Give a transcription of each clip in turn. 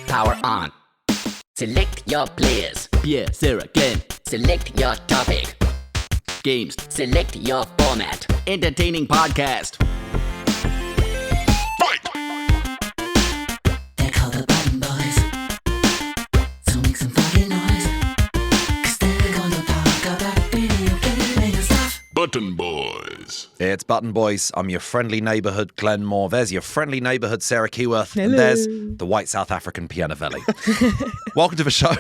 Power on. Select your players. Pierre, Sarah, Glenn. Select your topic. Games. Select your format. Entertaining podcast. They're called the Button Boys. So make some fucking noise. 'Cause they're gonna talk about video gaming and stuff. Button Boys. It's Button Boys. I'm your friendly neighbourhood Glenn Moore. There's your friendly neighbourhood Sarah Keyworth. Hello. And there's the white South African Pianovelli. Welcome to the show.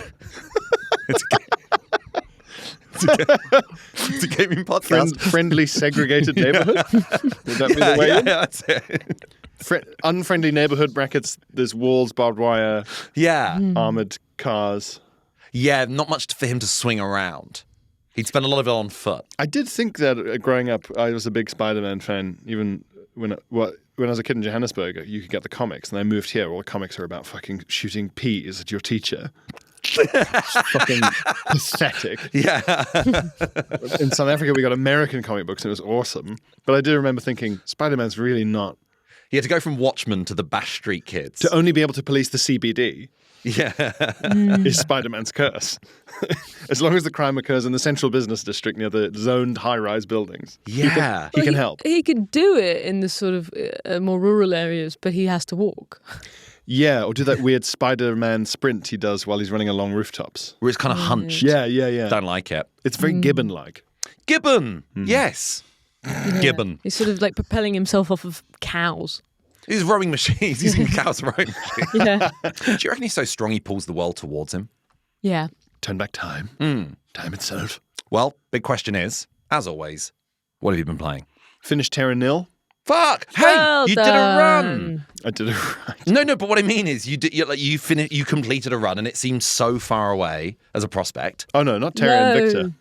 It's a gaming podcast. Friendly segregated neighborhood? Would that be the way in? That's it. Unfriendly neighborhood brackets, there's walls, barbed wire, Yeah. armored cars. Yeah, not much for him to swing around. He'd spend a lot of it on foot. I did think that growing up, I was a big Spider-Man fan. Even when I was a kid in Johannesburg, you could get the comics. And I moved here, all the comics are about fucking shooting peas at your teacher. It's fucking pathetic. Yeah. In South Africa, we got American comic books, and it was awesome. But I do remember thinking, Spider-Man's really not. He had to go from Watchmen to the Bash Street Kids. To only be able to police the CBD Yeah. is Spider-Man's curse. As long as the crime occurs in the central business district near the zoned high-rise buildings, Yeah. he can help. He could do it in the sort of more rural areas, but he has to walk. Yeah, or do that weird Spider-Man sprint he does while he's running along rooftops. Where it's kind of hunched. Yeah. Don't like it. It's very Gibbon-like. Gibbon. Yes. Gibbon. He's sort of like propelling himself off of cows. He's rowing machines. He's in cows rowing machines. Yeah. Do you reckon he's so strong he pulls the world towards him? Yeah. Turn back time. Time itself. Well, big question is, as always, what have you been playing? Finish Terra Nil. Fuck! Hey, Well you did a run. done. I did it right. No, but what I mean is, you completed a run, and it seemed so far away as a prospect. Oh, no, not Terra No. Invicta.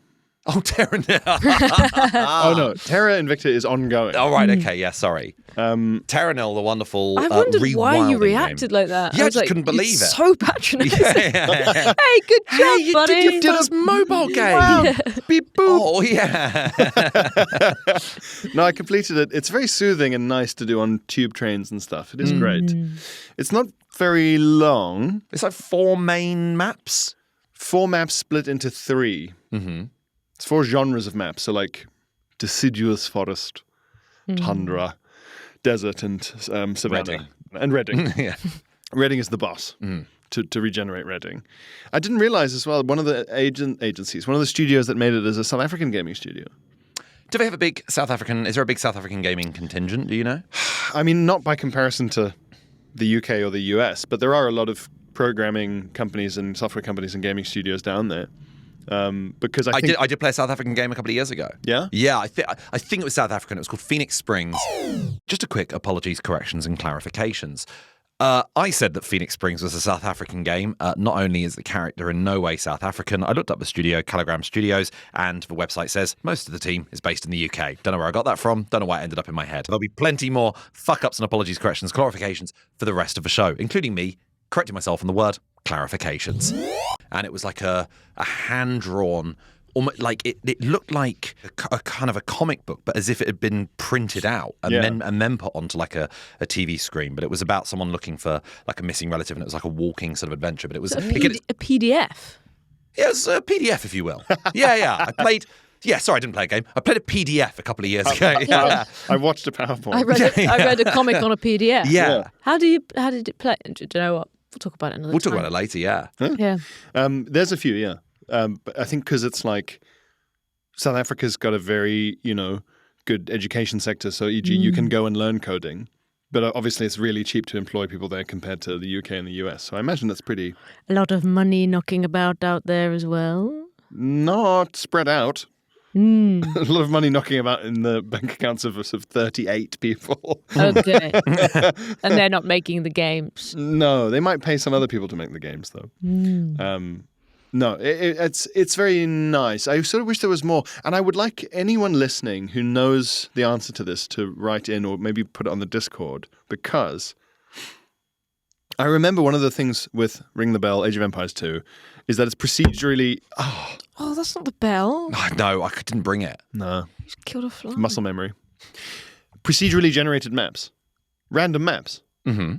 Oh, Terra Nil. Oh, no, Terra Invicta is ongoing. Oh, right, okay, yeah, sorry. Terra Nil, the wonderful I wondered why you rewilding reacted game. like that. Yeah, I was just like, couldn't believe it's it. so patronising. Yeah. Hey, good job, Hey, you buddy. did your first mobile game. Wow. Beep boop. Oh, yeah. No, I completed it. It's very soothing and nice to do on tube trains and stuff. It is great. It's not very long. It's like 4 main maps. 4 maps split into 3. Mm-hmm. It's 4 genres of maps. So like deciduous forest, tundra, desert, and savanna. Redding. And Redding. Yeah. Redding is the boss to regenerate Redding. I didn't realize as well, one of the agencies, one of the studios that made it is a South African gaming studio. Do they have is there a big South African gaming contingent, do you know? I mean, not by comparison to the UK or the US, but there are a lot of programming companies and software companies and gaming studios down there. Because I think... I did play a South African game a couple of years ago. Yeah? Yeah, I think it was South African. It was called Phoenix Springs. Just a quick apologies, corrections, and clarifications. I said that Phoenix Springs was a South African game. Not only is the character in no way South African, I looked up the studio, Caligram Studios, and the website says most of the team is based in the UK. Don't know where I got that from. Don't know why it ended up in my head. There'll be plenty more fuck-ups and apologies, corrections, clarifications for the rest of the show, including me correcting myself on the word clarifications. And it was like a hand-drawn, almost like it looked like a kind of a comic book, but as if it had been printed out and then put onto like a TV screen. But it was about someone looking for like a missing relative, and it was like a walking sort of adventure. But it was A PDF. it was a PDF, if you will. Yeah. I played. Yeah, sorry, I didn't play a game. I played a PDF a couple of years ago. Yeah. I watched a PowerPoint. I read a comic on a PDF. Yeah. How did it play? Do you know what? We'll talk about it another We'll time. talk about it later, yeah. Yeah. There's a few, yeah. But I think because it's like South Africa's got a very, good education sector. So e.g. you can go and learn coding. But obviously it's really cheap to employ people there compared to the UK and the US. So I imagine that's pretty... A lot of money knocking about out there as well. Not spread out. A lot of money knocking about in the bank accounts of 38 people. Okay. And they're not making the games. No, they might pay some other people to make the games, though. No, it's very nice. I sort of wish there was more. And I would like anyone listening who knows the answer to this to write in or maybe put it on the Discord, because I remember one of the things with Ring the Bell, Age of Empires 2, is that it's procedurally... Oh, that's not the bell. No, I didn't bring it. No. You just killed a fly. Muscle memory. Procedurally generated maps. Random maps. Mm-hmm.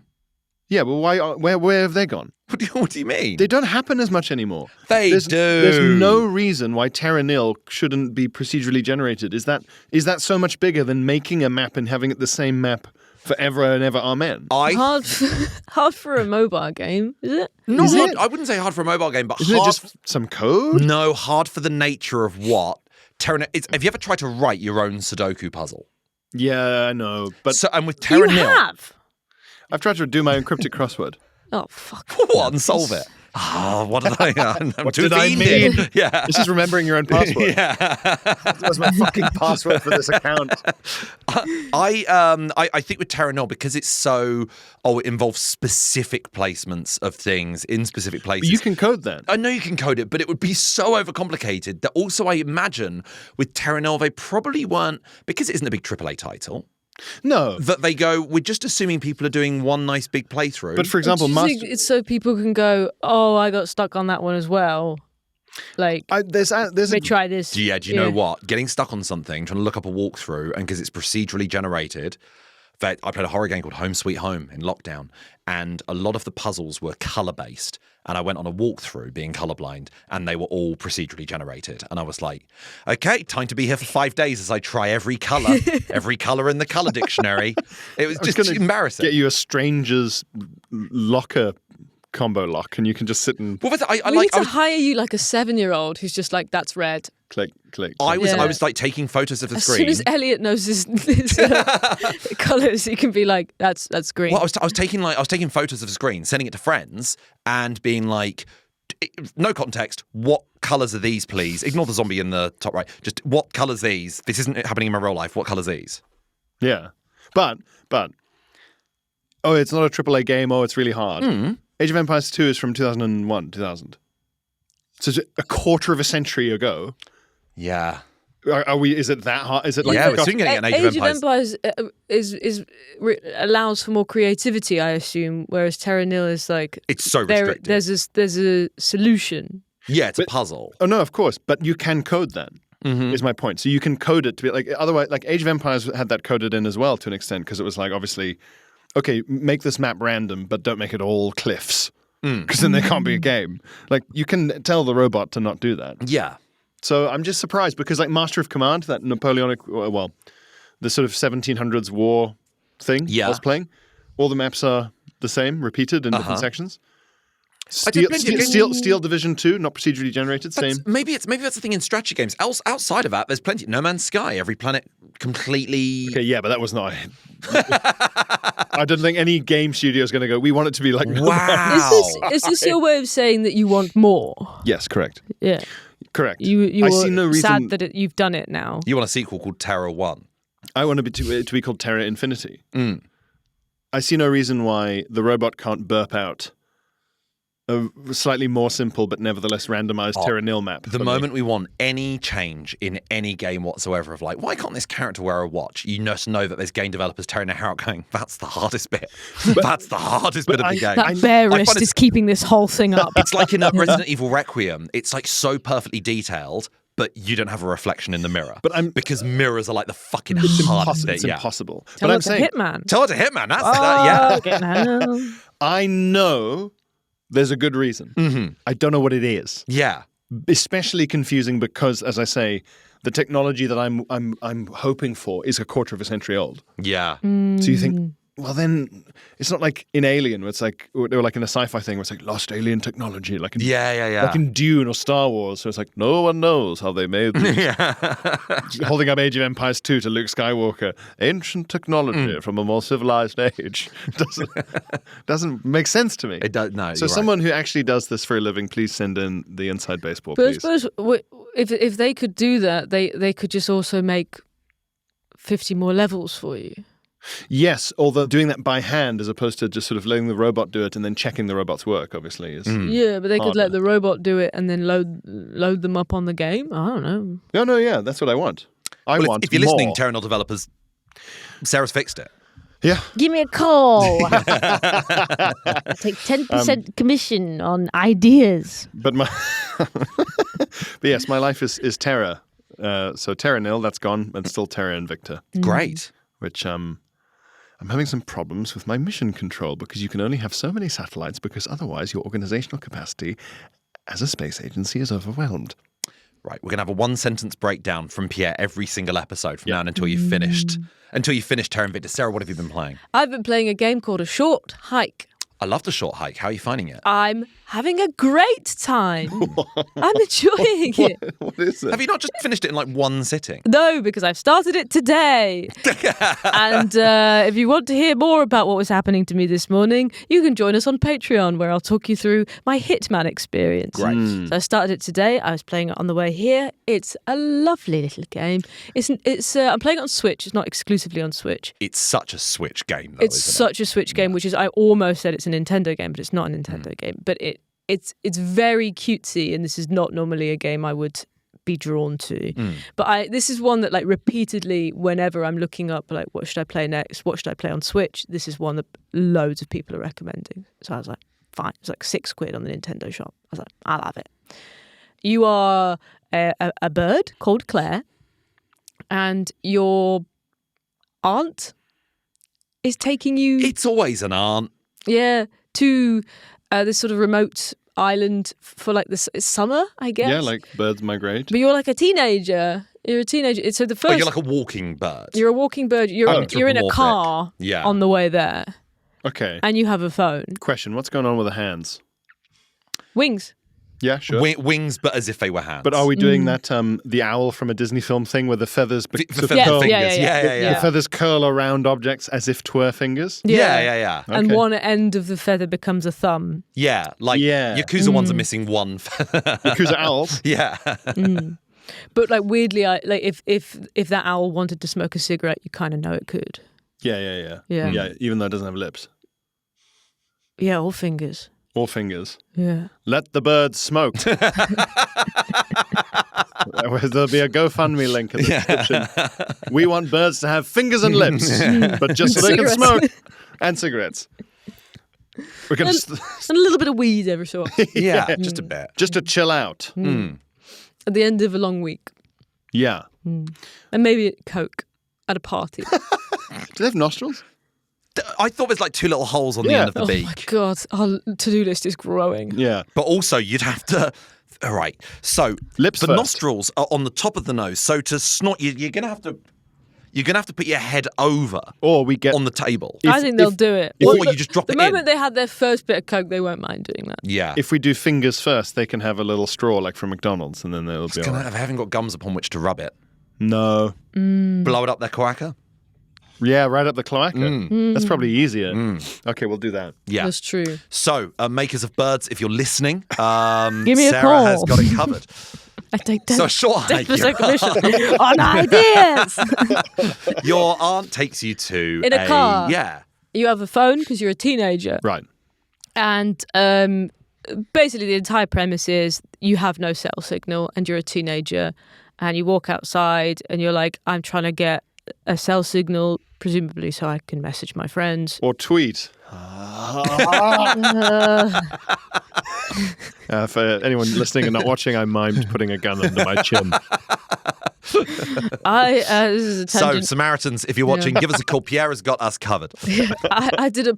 Yeah, but where have they gone? What do you mean? They don't happen as much anymore. They There's no do. reason why Terra Nil shouldn't be procedurally generated. Is that so much bigger than making a map and having it the same map forever and ever? Amen. Hard for a mobile game, is it? Not hard. I wouldn't say hard for a mobile game, but Isn't it hard. just some code? No, hard for the nature of what Terra Nil. Have you ever tried to write your own Sudoku puzzle? Yeah, I know. But And with Terra You Nil, have. I've tried to do my own cryptic crossword. Oh fuck! what and solve it? Oh, what did I? I'm What too did I fiended. mean? Yeah. This is remembering your own password. Yeah. That was my fucking password for this account. I think with Terra Nil, because it's so it involves specific placements of things in specific places. But you can code that. I know you can code it, but it would be so overcomplicated that also I imagine with Terra Nil they probably weren't, because it isn't a big AAA title, No. that they go, we're just assuming people are doing one nice big playthrough. But for example, Do you think it's so people can go, oh, I got stuck on that one as well. Like, there's let me try this. do you know what? Getting stuck on something, trying to look up a walkthrough, and because it's procedurally generated. I played a horror game called Home Sweet Home in lockdown, and a lot of the puzzles were color-based. And I went on a walkthrough being colorblind, and they were all procedurally generated. And I was like, okay, time to be here for 5 days as I try every color in the color dictionary. It was just embarrassing. Get you a stranger's locker combo lock, and you can just sit and Well, We need to hire you like a 7-year-old who's just like, that's red. click. I was Yeah. like taking photos of the As screen. soon as Elliot knows his colours, he can be like, that's green. Well, I was taking photos of the screen, sending it to friends, and being like, no context. What colours are these, please? Ignore the zombie in the top right. Just what colours these? This isn't happening in my real life. What colours these? Yeah. But it's not a AAA game. Oh, it's really hard. Age of Empires 2 is from 2001. So it's a quarter of a century ago. Yeah. Are we? Is it that hard? Is it like Yeah, we're soon going to get an Age of Empires. allows for more creativity, I assume, whereas Terra Nil is like It's so restricted. There's a solution. Yeah, it's a puzzle. Oh no, of course. But you can code that. Is my point. So you can code it to be like otherwise. Like Age of Empires had that coded in as well to an extent because it was like obviously, okay, make this map random, but don't make it all cliffs because then there can't be a game. Like you can tell the robot to not do that. Yeah. So I'm just surprised because like Master of Command, that Napoleonic, the sort of 1700s war thing I was playing, all the maps are the same, repeated in different sections. Steel Division 2, not procedurally generated, same. Maybe that's the thing in strategy games. Outside of that, there's plenty. No Man's Sky, every planet completely. Okay, yeah, but that was not. I don't think any game studio is going to go, we want it to be like. Wow. Is this your way of saying that you want more? Yes, correct. Yeah. Correct. You I are see no reason. sad that you've done it now. You want a sequel called Terra 1. I want it to be called Terra Infinity. I see no reason why the robot can't burp out a slightly more simple but nevertheless randomized Terra Nil map. The moment we want any change in any game whatsoever of like, why can't this character wear a watch? You just know that there's game developers tearing their hair out going, that's the hardest bit. That's the hardest bit of the game. That bear I wrist find is keeping this whole thing up. It's like in Resident Evil Requiem. It's like so perfectly detailed, but you don't have a reflection in the mirror. Because mirrors are like the fucking hardest bit. It's impossible. Tell but it I'm to saying, Hitman. Tell it to Hitman. That's that. Yeah. I know there's a good reason. I don't know what it is. Yeah. Especially confusing because, as I say, the technology that I'm hoping for is a quarter of a century old. Yeah. So you think, well, then it's not like in Alien, where it's like, or like in a sci-fi thing, where it's like lost alien technology, like in, like in Dune or Star Wars. So it's like no one knows how they made these. Holding up Age of Empires 2 to Luke Skywalker, ancient technology from a more civilized age doesn't make sense to me. It does. No. So someone who actually does this for a living, please send in the inside baseball, But please. I suppose if they could do that, they could just also make 50 more levels for you. Yes, although doing that by hand as opposed to just sort of letting the robot do it and then checking the robot's work, obviously, is Yeah, but they could harder. let the robot do it and then load them up on the game. I don't know. No, yeah, that's what I want. I want if you're listening, more. Terra Nil developers, Sarah's fixed it. Yeah. Give me a call. I take 10% commission on ideas. But yes, my life is Terra. So Terra Nil, that's gone, and still Terra Invicta, Great. which I'm having some problems with my mission control because you can only have so many satellites because otherwise your organizational capacity as a space agency is overwhelmed. Right, we're going to have a one-sentence breakdown from Pierre every single episode from now on until you've finished. Until you finish Terra Invicta. Sarah, what have you been playing? I've been playing a game called A Short Hike. I love the short hike. How are you finding it? I'm having a great time. I'm enjoying it. What is it? Have you not just finished it in like one sitting? No, because I've started it today. And if you want to hear more about what was happening to me this morning, you can join us on Patreon, where I'll talk you through my Hitman experience. Great. So I started it today. I was playing it on the way here. It's a lovely little game. I'm playing it on Switch. It's not exclusively on Switch. It's such a Switch game, though, It's isn't such a Switch game, which is, I almost said it's a Nintendo game, but it's not a Nintendo game. But it's very cutesy, and this is not normally a game I would be drawn to. But this is one that, like, repeatedly, whenever I'm looking up, like, what should I play next? What should I play on Switch? This is one that loads of people are recommending. So I was like, fine. It's like £6 on the Nintendo shop. I was like, I'll have it. You are a bird called Claire, and your aunt is taking you... It's always an aunt. Yeah, to this sort of remote island for like this summer, I guess. Yeah, like birds migrate. But you're like a teenager. You're a teenager. So the first, Oh, you're like a walking bird. you're a walking bird. You're in a Anthropomorphic. car Yeah. on the way there, Okay. and you have a phone, Question, what's going on with the hands? wings. Yeah, sure. Wings, but as if they were hands. But are we doing that the owl from a Disney film thing where the feathers The sort of feather curl, fingers. yeah. the feathers curl around objects as if 'twere fingers? Yeah. And Okay. one end of the feather becomes a thumb. Yeah, like Yeah. Yakuza ones are missing one. Yakuza owls? Yeah. But like weirdly, if that owl wanted to smoke a cigarette, you kind of know it could. Yeah. Yeah. Yeah, even though it doesn't have lips. Yeah, all fingers. Or fingers. Yeah. Let the birds smoke. There'll be a GoFundMe link in the description. We want birds to have fingers and lips, but just so they can smoke. And cigarettes. We're going to And a little bit of weed every so often. Yeah, just a bit. just to chill out. At the end of a long week. Yeah. And maybe Coke at a party. Do they have nostrils? I thought there's like two little holes on the Yeah. end of the Oh my beak. God, our to-do list is growing. Yeah. But also, you'd have to. All right. So Lips the first. nostrils are on the top of the nose. So to snort, you're gonna have to. You're gonna have to put your head over Or we get on the table. I think they'll do it. Or Well, you just drop the it moment in. they had their first bit of Coke, they won't mind doing that. Yeah. if we do fingers first, they can have a little straw like from McDonald's, and then they'll be all right. They haven't got gums upon which to rub it. No. Blow it up their cloaca. Yeah, right up the cloaca. That's probably easier. Okay, we'll do that. Yeah. That's true. So, makers of birds, if you're listening, Give me a Sarah call. has got it covered. I take So a short hike. 10% commission on ideas. Your aunt takes you to In a car. Yeah. You have a phone because you're a teenager. Right. And basically the entire premise is you have no cell signal and you're a teenager and you walk outside and you're like, I'm trying to get a cell signal, presumably so I can message my friends. Or tweet. For anyone listening and not watching, I mimed putting a gun under my chin. This is a So, tangent. Samaritans, if you're watching, give us a call. Pierre has got us covered. I did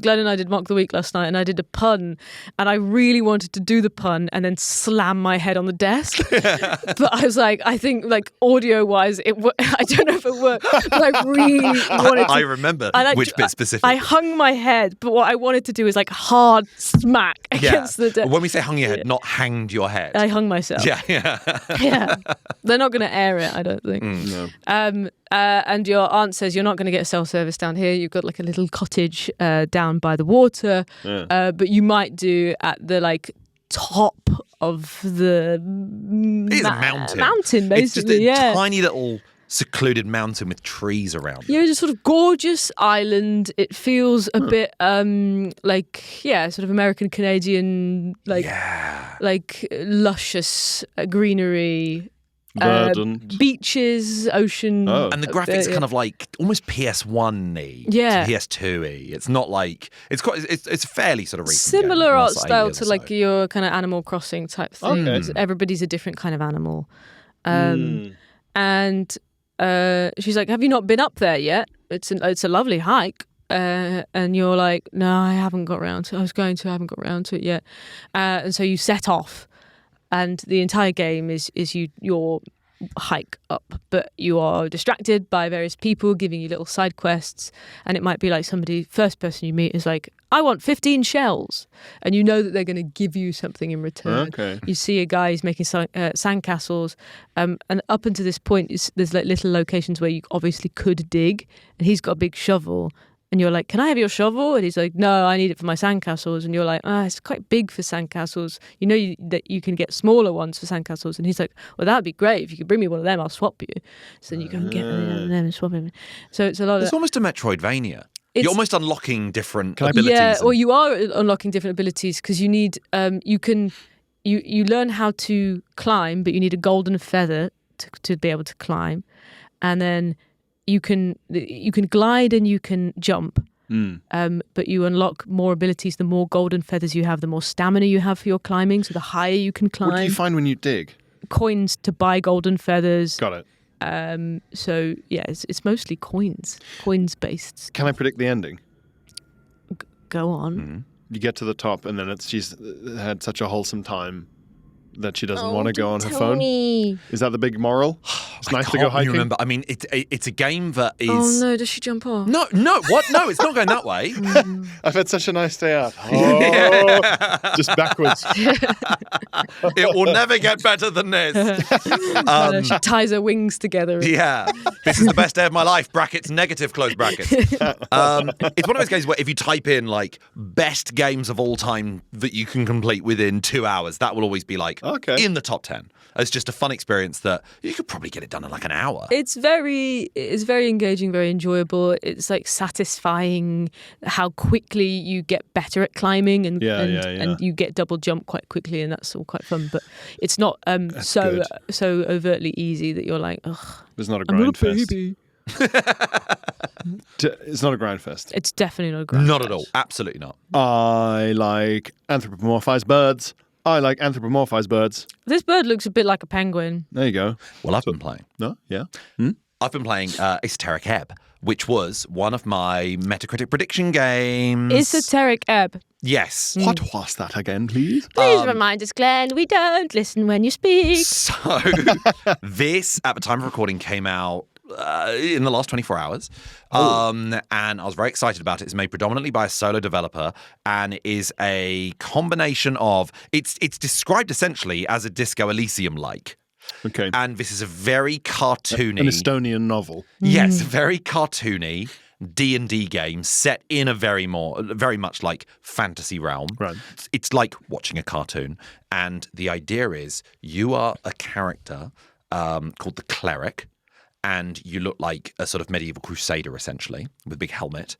Glenn and I did Mock the Week last night, and I did a pun, and I really wanted to do the pun and then slam my head on the desk. But I was like, I think like audio wise, I don't know if it worked, but I really wanted to. I remember and which bit specifically. I hung my head, but what I wanted to do is like hard smack against the desk. When we say hung your head, not hanged your head. I hung myself. Yeah. Yeah. They're not going to air it, I don't think. No. And your aunt says you're not going to get cell service down here. You've got like a little cottage down by the water, but you might do at the like top of the It is a mountain. Mountain, basically. It's just a yeah. tiny little secluded mountain with trees around it. Yeah, it's a sort of gorgeous island. It feels a bit sort of American Canadian, like luscious greenery. Verdant. Beaches, ocean. Oh. And the graphics kind of like almost PS1-y, Yeah. PS2-y. It's not like it's fairly sort of recent. Similar game, art last 8 style years to or like so. your kind of Animal Crossing type thing. Okay. Everybody's a different kind of animal. And she's like, have you not been up there yet? it's a lovely hike. And you're like, no, I haven't got round to it. I haven't got round to it yet. And so you set off, and the entire game is your hike up, but you are distracted by various people giving you little side quests, and it might be like first person you meet is like, I want 15 shells, and you know that they're going to give you something in return. Okay. You see a guy who's making sandcastles, and up until this point there's like little locations where you obviously could dig, and he's got a big shovel. And you're like, can I have your shovel? And he's like, no, I need it for my sandcastles. And you're like, it's quite big for sandcastles. You know that you can get smaller ones for sandcastles. And he's like, well, that'd be great. If you could bring me one of them, I'll swap you. So then you go and get one of them and swap him. So it's a lot of... It's almost a Metroidvania. You're almost unlocking different abilities. Yeah, or you are unlocking different abilities because you need... You learn how to climb, but you need a golden feather to be able to climb. And then... You can glide and you can jump, but you unlock more abilities. The more golden feathers you have, the more stamina you have for your climbing. So the higher you can climb. What do you find when you dig? Coins to buy golden feathers. Got it. So yeah, it's mostly coins based. Can I predict the ending? Go on. Mm-hmm. You get to the top, and then she's had such a wholesome time that she doesn't want to go on her phone. Me. Is that the big moral? It's nice to go can't hiking. remember. I mean, it's a game that is. Oh no! Does she jump off? No, what? No, it's not going that way. I've had such a nice day out. Oh, just backwards. It will never get better than this. She ties her wings together. Yeah, this is the best day of my life. Brackets negative, close brackets. It's one of those games where if you type in like best games of all time that you can complete within 2 hours, that will always be like in the top 10. It's just a fun experience that you could probably get it done in like an hour. It's very engaging, very enjoyable. It's like satisfying how quickly you get better at climbing and you get double jump quite quickly, and that's all quite fun. But it's not so overtly easy that you're like, ugh. It's not a I'm not grind a fest. baby. It's not a grind fest. It's definitely not a grind Not fest. at all. Absolutely not. I like anthropomorphized birds. This bird looks a bit like a penguin. There you go. Well, I've been playing. No? Yeah? I've been playing Esoteric Ebb, which was one of my Metacritic prediction games. Esoteric Ebb. Yes. What was that again, please? Please remind us, Glenn, we don't listen when you speak. So this, at the time of recording, came out in the last 24 hours. And I was very excited about it. It's made predominantly by a solo developer and is a combination of... It's described essentially as a Disco Elysium-like. Okay. And this is a very cartoony... An Estonian novel. Yes, very cartoony D&D game set in a very much like fantasy realm. Right. It's like watching a cartoon. And the idea is you are a character called the Cleric, and you look like a sort of medieval crusader, essentially, with a big helmet.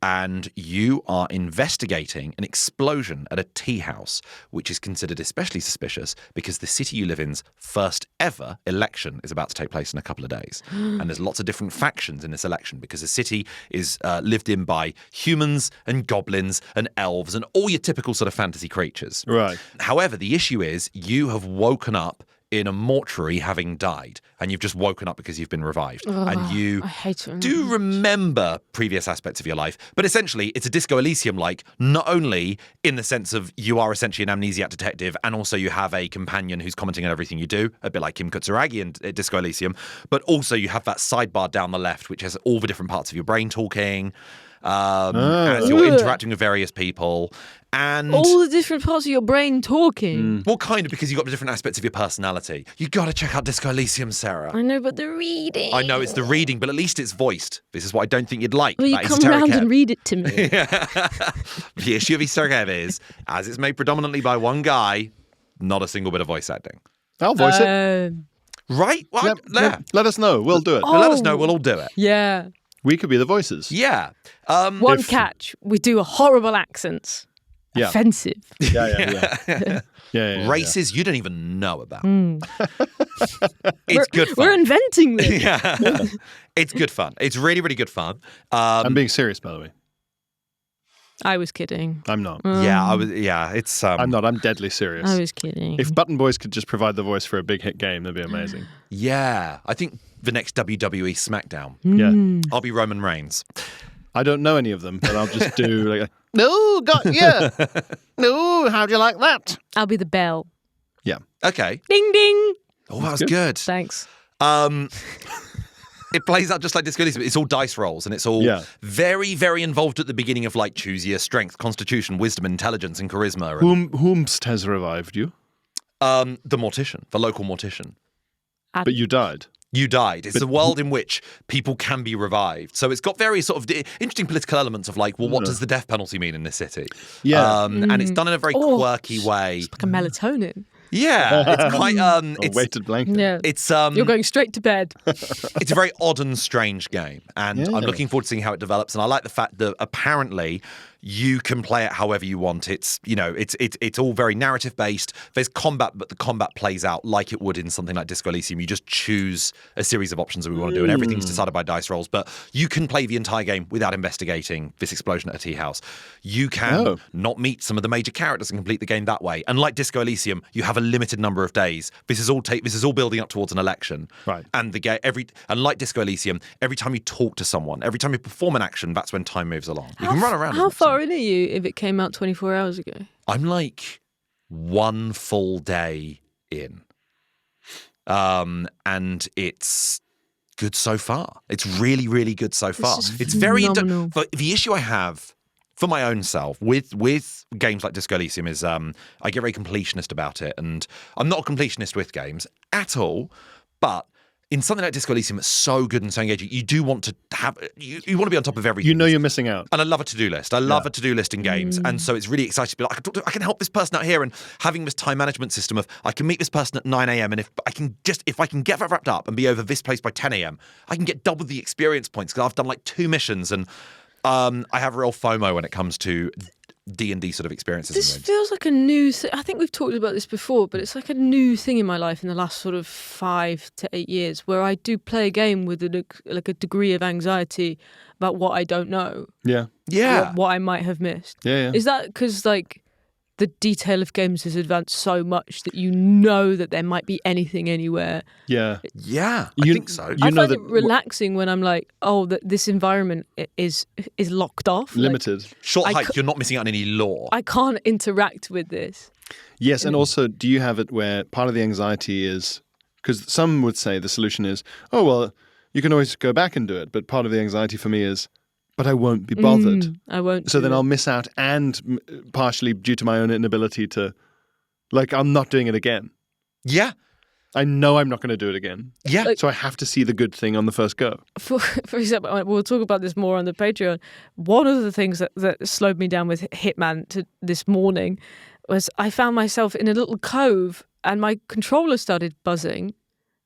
And you are investigating an explosion at a tea house, which is considered especially suspicious because the city you live in's first ever election is about to take place in a couple of days. And there's lots of different factions in this election because the city is lived in by humans and goblins and elves and all your typical sort of fantasy creatures. Right. However, the issue is you have woken up in a mortuary having died, and you've just woken up because you've been revived. And you I hate it. do remember previous aspects of your life, but essentially it's a Disco Elysium-like, not only in the sense of you are essentially an amnesiac detective, and also you have a companion who's commenting on everything you do, a bit like Kim Kutsuragi in Disco Elysium, but also you have that sidebar down the left, which has all the different parts of your brain talking, as you're interacting with various people. And all the different parts of your brain talking. well, kind of, because you've got the different aspects of your personality. You got to check out Disco Elysium, Sarah. I know, but the reading. I know it's the reading, but at least it's voiced. This is what I don't think you'd like. Will you That come Esoteric round Ebb. and read it to me? The issue of Esoteric Ebb is, as it's made predominantly by one guy, not a single bit of voice acting. I'll voice it. Right? Well, Let us know. We'll do it. Let us know. We'll all do it. Yeah. We could be the voices. Yeah. One catch. We do a horrible accents. Yeah. Offensive. Yeah. Races you don't even know about. It's good fun. We're inventing this. Yeah. It's good fun. It's really, really good fun. I'm being serious, by the way. I was kidding. I'm not. It's I'm not. I'm deadly serious. I was kidding. If Button Boys could just provide the voice for a big hit game, that'd be amazing. Yeah. I think the next WWE SmackDown. Yeah. I'll be Roman Reigns. I don't know any of them, but I'll just do like, no, got yeah. No, how'd you like that? I'll be the bell. Yeah. Okay. Ding ding. Oh, that was good. Thanks. It plays out just like Disco Elysium. It's all dice rolls, and it's all very, very involved at the beginning of like choose your strength, constitution, wisdom, intelligence, and charisma. And, Whomst has revived you? the mortician, the local mortician. But you died. You died. It's a world in which people can be revived. So it's got very sort of interesting political elements of like, well, what does the death penalty mean in this city? Yeah. And it's done in a very quirky way. Like a melatonin. Yeah, it's quite. A weighted blanket. Yeah. It's You're going straight to bed. it's a very odd and strange game, and I'm looking forward to seeing how it develops. And I like the fact that apparently you can play it however you want. It's it's all very narrative based. There's combat, but the combat plays out like it would in something like Disco Elysium. You just choose a series of options that we want to do, and everything's decided by dice rolls. But you can play the entire game without investigating this explosion at a tea house. You can not meet some of the major characters and complete the game that way. And like Disco Elysium, you have a limited number of days. This is all building up towards an election. Right. And and like Disco Elysium, every time you talk to someone, every time you perform an action, that's when time moves along. You can run around. How far in are you if it came out 24 hours ago? I'm like one full day in. And it's good so far. It's really, really good so far. It's very phenomenal. but the issue I have for my own self with games like Disco Elysium is I get very completionist about it, and I'm not a completionist with games at all, but in something like Disco Elysium, it's so good and so engaging. You do want to have you want to be on top of everything. You know you're missing out. And I love a to-do list. I love a to-do list in games. And so it's really exciting to be like, I can help this person out here, and having this time management system of I can meet this person at 9 a.m. and if I can get that wrapped up and be over this place by 10 a.m., I can get double the experience points because I've done like 2 missions, and I have real FOMO when it comes to D&D sort of experiences. This feels like a new thing. I think we've talked about this before, but it's like a new thing in my life in the last sort of 5 to 8 years where I do play a game with a degree of anxiety about what I don't know. Yeah. Yeah. What I might have missed. Yeah. Is that because like the detail of games has advanced so much that you know that there might be anything anywhere? Yeah. Yeah, I think so. I find it relaxing when I'm like, oh, this environment is locked off. Limited. Like, Short hike, you're not missing out on any lore. I can't interact with this. Yes, and also, do you have it where part of the anxiety is, because some would say the solution is, oh, well, you can always go back and do it, but part of the anxiety for me is, but I won't be bothered. I won't. So then I'll miss out, and partially due to my own inability to, like, I'm not doing it again. Yeah. I know I'm not going to do it again. Yeah. So I have to see the good thing on the first go. For example, we'll talk about this more on the Patreon. One of the things that slowed me down with Hitman this morning was I found myself in a little cove and my controller started buzzing,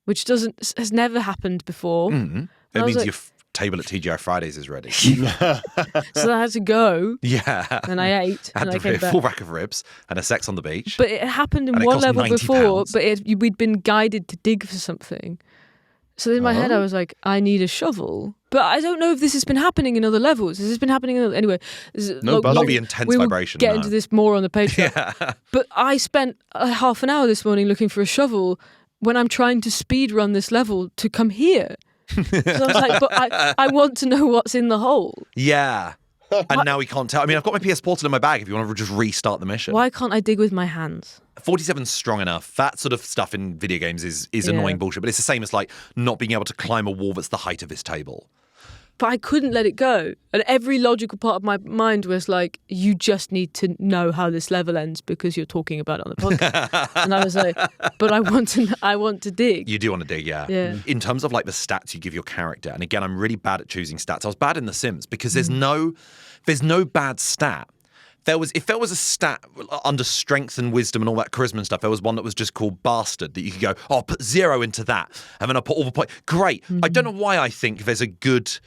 which has never happened before. Mm-hmm. It means your table at TGI Fridays is ready. So I had to go. Yeah. And I ate. Had and I to came be a back. full rack of ribs and a sex on the beach. But it happened in And it one cost level £90. before, but we'd been guided to dig for something. So in my head, I was like, I need a shovel. But I don't know if this has been happening in other levels. Has this been happening in other... Anyway. Not the intense vibration. We will get into this more on the Patreon. Yeah. But I spent half an hour this morning looking for a shovel when I'm trying to speed run this level to come here. So I was like, but I want to know what's in the hole. Yeah. And now we can't tell. I mean, I've got my PS Portal in my bag if you want to just restart the mission. Why can't I dig with my hands? 47's strong enough. That sort of stuff in video games is annoying bullshit, but it's the same as like not being able to climb a wall that's the height of this table. But I couldn't let it go. And every logical part of my mind was like, you just need to know how this level ends because you're talking about it on the podcast. And I was like, but I want to dig. You do want to dig, yeah. In terms of like the stats you give your character, and again, I'm really bad at choosing stats. I was bad in The Sims because there's no bad stat. If there was a stat under strength and wisdom and all that charisma and stuff, there was one that was just called bastard that you could go, oh, I'll put 0 into that. And then I'll put all the points. Great. I don't know why I think there's a good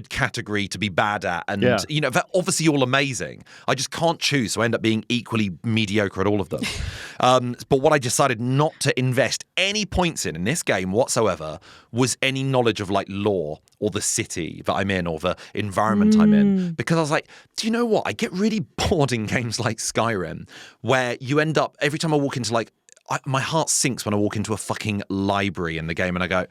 category to be bad at. And, you know, they're obviously all amazing. I just can't choose. So I end up being equally mediocre at all of them. But what I decided not to invest any points in this game whatsoever was any knowledge of like lore or the city that I'm in or the environment I'm in. Because I was like, do you know what? I get really bored in games like Skyrim where you end up, every time I walk into like, my heart sinks when I walk into a fucking library in the game and I go,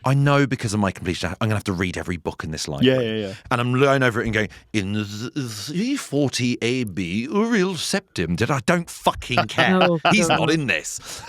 I know because of my completion, I'm going to have to read every book in this library. Yeah. And I'm going over it and going, in 340 AB, Uriel Septim. I don't fucking care. Oh, He's God. not in this.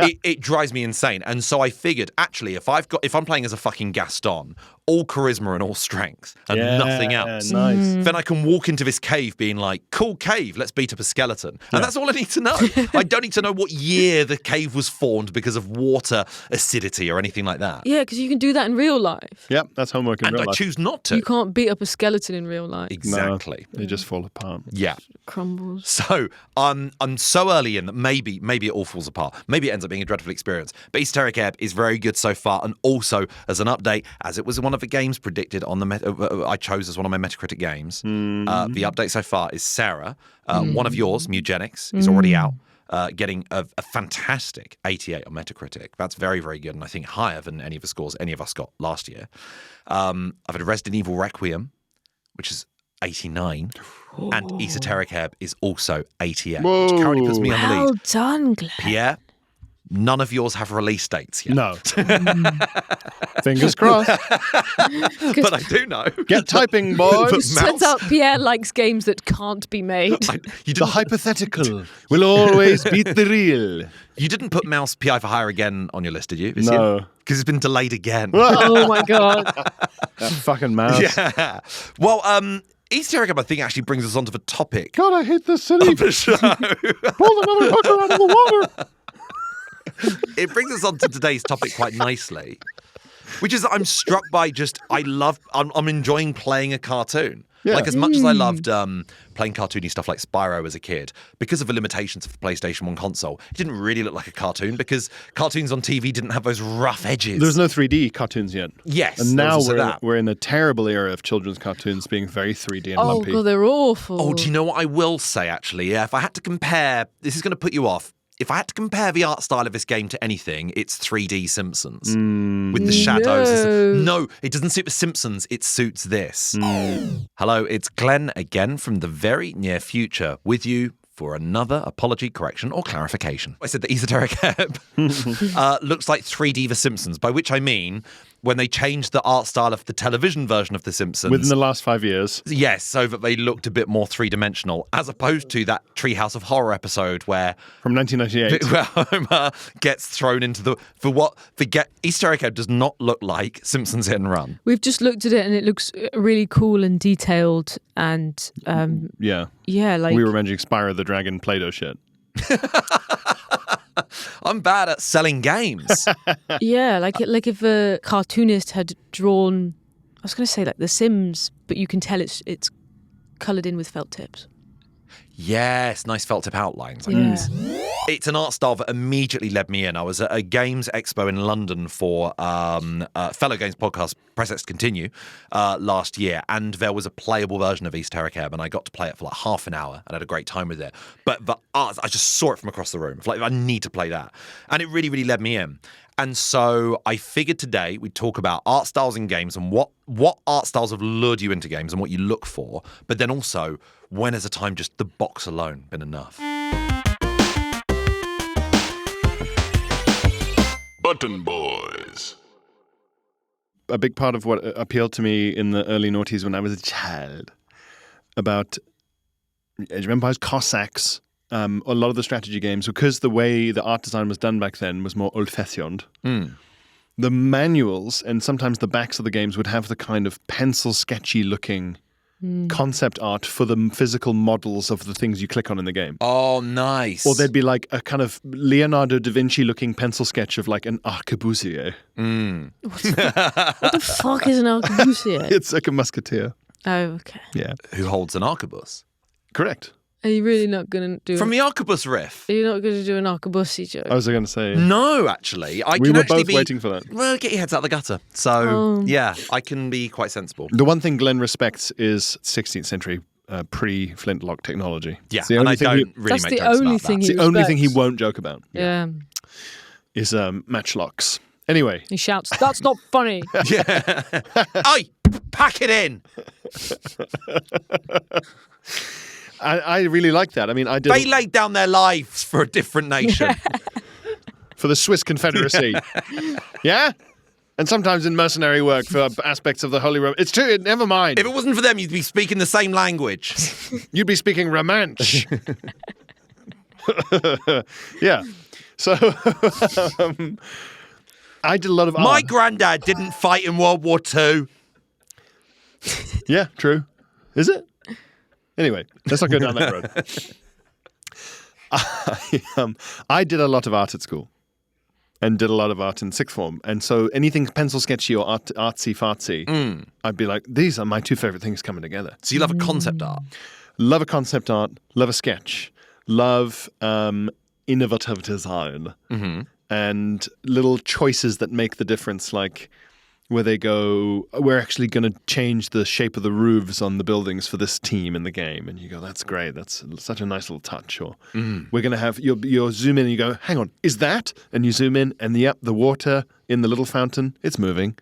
It drives me insane. And so I figured, actually, if I'm playing as a fucking Gaston, all charisma and all strength and nothing else, Nice. then I can walk into this cave being like, cool cave, let's beat up a skeleton. And that's all I need to know. I don't need to know what year the cave was formed because of water acidity or anything like that. Yeah, because you can do that in real life. Yep, that's homework in And real I life. choose not to. You can't beat up a skeleton in real life. Exactly. They just fall apart. Yeah. Crumbles. So I'm so early in that maybe it all falls apart. Maybe it ends up being a dreadful experience. But Esoteric Ebb is very good so far, and also as an update, as it was one of the games predicted on the I chose as one of my Metacritic games. The update so far is Sarah, one of yours, Mugenics, is already out. Getting a fantastic 88 on Metacritic. That's very, very good, and I think higher than any of the scores any of us got last year. I've had Resident Evil Requiem, which is 89, and Esoteric Ebb is also 88, which currently puts me on the Well lead. done, Glenn. Pierre, none of yours have release dates yet. No. Fingers crossed. But I do know. Get typing, boys. Turns out Pierre likes games that can't be made. You The didn't, hypothetical will always beat the real. you didn't put Mouse PI for Hire again on your list, did you? No. Because it's been delayed again. Oh my god. That fucking mouse. Yeah. Well, Esoteric Ebb, I think, actually brings us onto the topic God, I hate this city. of the show. Pull another hooker out of the water. It brings us on to today's topic quite nicely, which is that I'm struck by I'm enjoying playing a cartoon. Yeah. Like, as much as I loved playing cartoony stuff like Spyro as a kid, because of the limitations of the PlayStation 1 console, it didn't really look like a cartoon because cartoons on TV didn't have those rough edges. There's no 3D cartoons yet. Yes, And there now was also that. we're in a terrible era of children's cartoons being very 3D and Oh lumpy. god, they're awful. Oh, do you know what I will say, actually? Yeah, if I had to compare, this is going to put you off. If I had to compare the art style of this game to anything, it's 3D Simpsons with the shadows. No, it doesn't suit the Simpsons. It suits this. Hello, it's Glenn again from the very near future with you for another apology, correction, or clarification. I said that Esoteric Ebb looks like 3D The Simpsons, by which I mean when they changed the art style of the television version of The Simpsons. Within the last 5 years. Yes, so that they looked a bit more three-dimensional, as opposed to that Treehouse of Horror episode where From 1998. Homer gets thrown into Esoteric Ebb does not look like Simpsons Hit and Run. We've just looked at it and it looks really cool and detailed and Yeah. yeah, like We were managing Spyro the Dragon Play-Doh shit. I'm bad at selling games. yeah, like if a cartoonist had drawn, I was going to say like The Sims, but you can tell it's coloured in with felt tips. Yes, nice felt tip outlines. I Yeah. guess. It's an art style that immediately led me in. I was at a games expo in London for Fellow Games podcast, Press X Continue, last year, and there was a playable version of Esoteric Ebb, and I got to play it for like half an hour and had a great time with it. But the art, I just saw it from across the room. Like, I need to play that. And it really, really led me in. And so I figured today we'd talk about art styles in games and what art styles have lured you into games and what you look for, but then also when has a time just the box alone been enough? Button Boys. A big part of what appealed to me in the early noughties when I was a child about Age of Empires, Cossacks, a lot of the strategy games, because the way the art design was done back then was more old-fashioned. The manuals and sometimes the backs of the games would have the kind of pencil sketchy looking concept art for the physical models of the things you click on in the game. Oh, nice. Or there'd be like a kind of Leonardo da Vinci looking pencil sketch of like an arquebusier. What the fuck is an arquebusier? It's like a musketeer. Oh, okay. Yeah. Who holds an arquebus? Correct. Are you really not going to do From the arquebus riff? Are you not going to do an arquebussy joke? I was going to say. No, actually. We were both waiting for that. Well, get your heads out the gutter. So, yeah, I can be quite sensible. The one thing Glenn respects is 16th century pre-flintlock technology. Yeah, It's the and only I thing don't he, really That's make the jokes only about thing that. it's the only thing he respects. won't joke about Yeah. is matchlocks. Anyway, He shouts, "That's not funny." Yeah. Oi, pack it in. I really like that. I mean, I did They laid down their lives for a different nation. for the Swiss Confederacy. Yeah? And sometimes in mercenary work for aspects of the Holy Roman. It's true. Never mind. If it wasn't for them, you'd be speaking the same language. You'd be speaking Romansh. Yeah. So I did a lot of art. My granddad didn't fight in World War II. Yeah, true. Is it? Anyway, let's not go down that road. I did a lot of art at school and did a lot of art in sixth form. And so anything pencil sketchy or artsy-fartsy, I'd be like, these are my two favorite things coming together. So you love a concept art. Love a concept art, love a sketch, love innovative design, and little choices that make the difference, like where they go, we're actually going to change the shape of the roofs on the buildings for this team in the game. And you go, that's great. That's such a nice little touch. Or we're going to have, you zoom in and you go, hang on, is that? And you zoom in and the water in the little fountain, it's moving.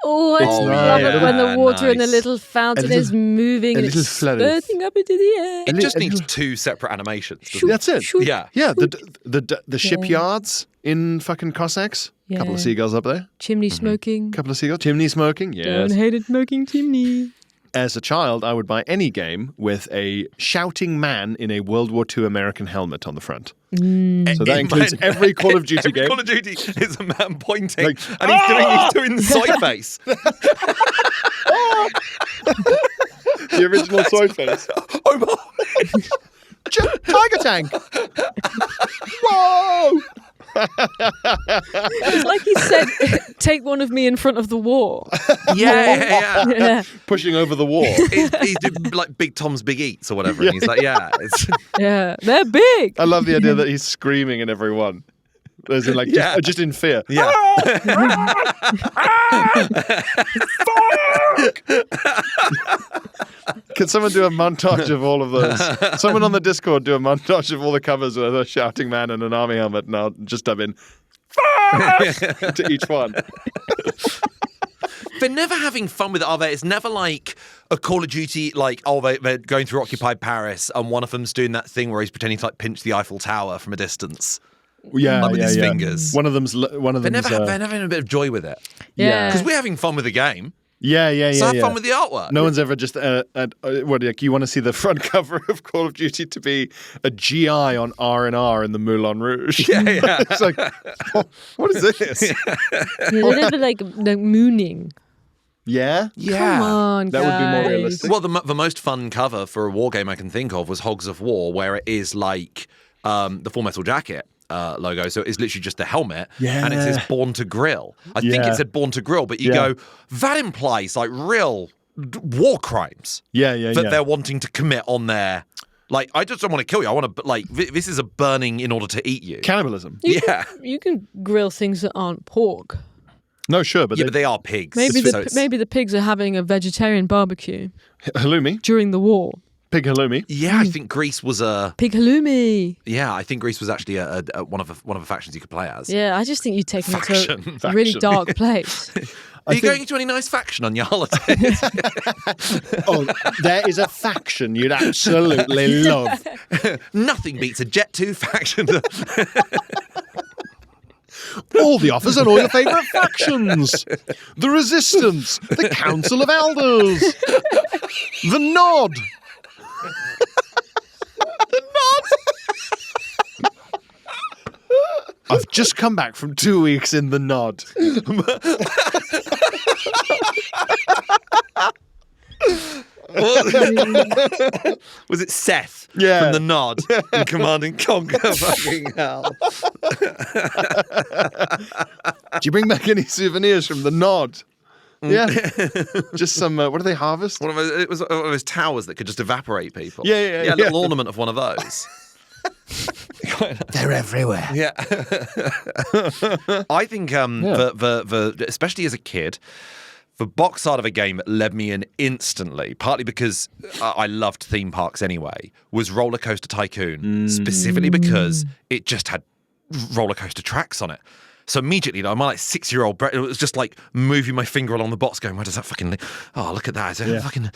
Oh, I love it when the water in the nice. little fountain is moving and it's spurting up into the air. It just needs two separate animations. doesn't That's it. Yeah. Yeah, the shipyards in fucking Cossacks. Yeah. Couple of seagulls up there. Chimney smoking. Couple of seagulls. Chimney smoking. Yes. Don't hate it, smoking chimney. As a child, I would buy any game with a shouting man in a World War II American helmet on the front. So that includes every Call of Duty Every game. Call of Duty is a man pointing Like, and he's doing the soy face. The original soy face. Oh my. Tiger tank. Whoa! It's like he said, take one of me in front of the war. Yeah. Yeah. Pushing over the wall. He's doing like Big Tom's Big Eats or whatever. And he's like, it's Yeah, they're big. I love the idea that he's screaming at everyone. As in, like, just in fear. yeah. Can someone do a montage of all of those? Someone on the Discord do a montage of all the covers with a shouting man in an army helmet, and I'll just dub in to each one. They're never having fun with it, are they? It's never like a Call of Duty, like, they're going through occupied Paris and one of them's doing that thing where he's pretending to like pinch the Eiffel Tower from a distance. Yeah, Like with his fingers. One of them's. They're never having a bit of joy with it. Yeah. Because we're having fun with the game. Yeah. So have fun with the artwork. No one's ever just like you want to see the front cover of Call of Duty to be a GI on R&R in the Moulin Rouge. Yeah. It's like, what is this? Yeah, they're never like mooning. Yeah. Come on, That would be more guys. realistic. Well, the most fun cover for a war game I can think of was Hogs of War, where it is like the Full Metal Jacket logo. So it's literally just the helmet, and it says Born to Grill. I think it said Born to Grill, but you go, that implies like real war crimes. That they're wanting to commit on their. Like, I just don't want to kill you. I want to, like, this is a burning in order to eat you. Cannibalism. You can grill things that aren't pork. No, sure, but But they are pigs. Maybe so maybe the pigs are having a vegetarian barbecue halloumi, during the war. pig halloumi. Yeah, I think Greece was a. Pig halloumi. Yeah, I think Greece was actually a one of the factions you could play as. Yeah, I just think you've taken it Faction. to a really dark place. Are you going to any nice faction on your holidays? Oh, there is a faction you'd absolutely love. Nothing beats a Jet 2 faction. All the offers on all your favourite factions. The Resistance, the Council of Elders, the Nod. The Nod. I've just come back from 2 weeks in the Nod. Was it Seth Yeah. from the Nod in Command and Conquer? Fucking hell. Do you bring back any souvenirs from the Nod? Yeah. Just some, what do they harvest? It was one of those towers that could just evaporate people. Yeah, a little ornament of one of those. They're everywhere. Yeah. I think the especially as a kid, the box art of a game that led me in instantly, partly because I loved theme parks anyway, was Roller Coaster Tycoon, specifically because it just had roller coaster tracks on it. So immediately, my like 6-year-old, it was just like moving my finger along the box, going, "Where does that fucking? Oh, look at that! Is it fucking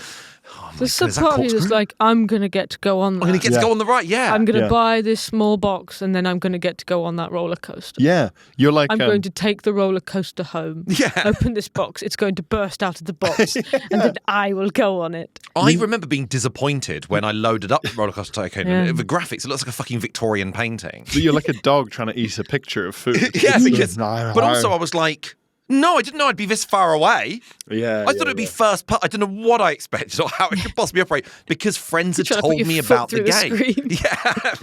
There's some is that part of you that's corkscrew? like, I'm going to get to go on that. I'm going to get to go on the ride. Yeah. I'm going to Yeah. buy this small box and then I'm going to get to go on that roller coaster. Yeah, you're like I'm going to take the roller coaster home. Yeah. Open this box. It's going to burst out of the box, and then I will go on it. I remember being disappointed when I loaded up Roller Coaster Tycoon. Yeah. The graphics, it looks like a fucking Victorian painting. you're like a dog trying to eat a picture of food. Yeah, because, but also I was like, no, I didn't know I'd be this far away. yeah, I thought it'd be first part. I don't know what I expected or how it could possibly operate because friends had You're trying to put told your me foot about the through the game. screen. Yeah,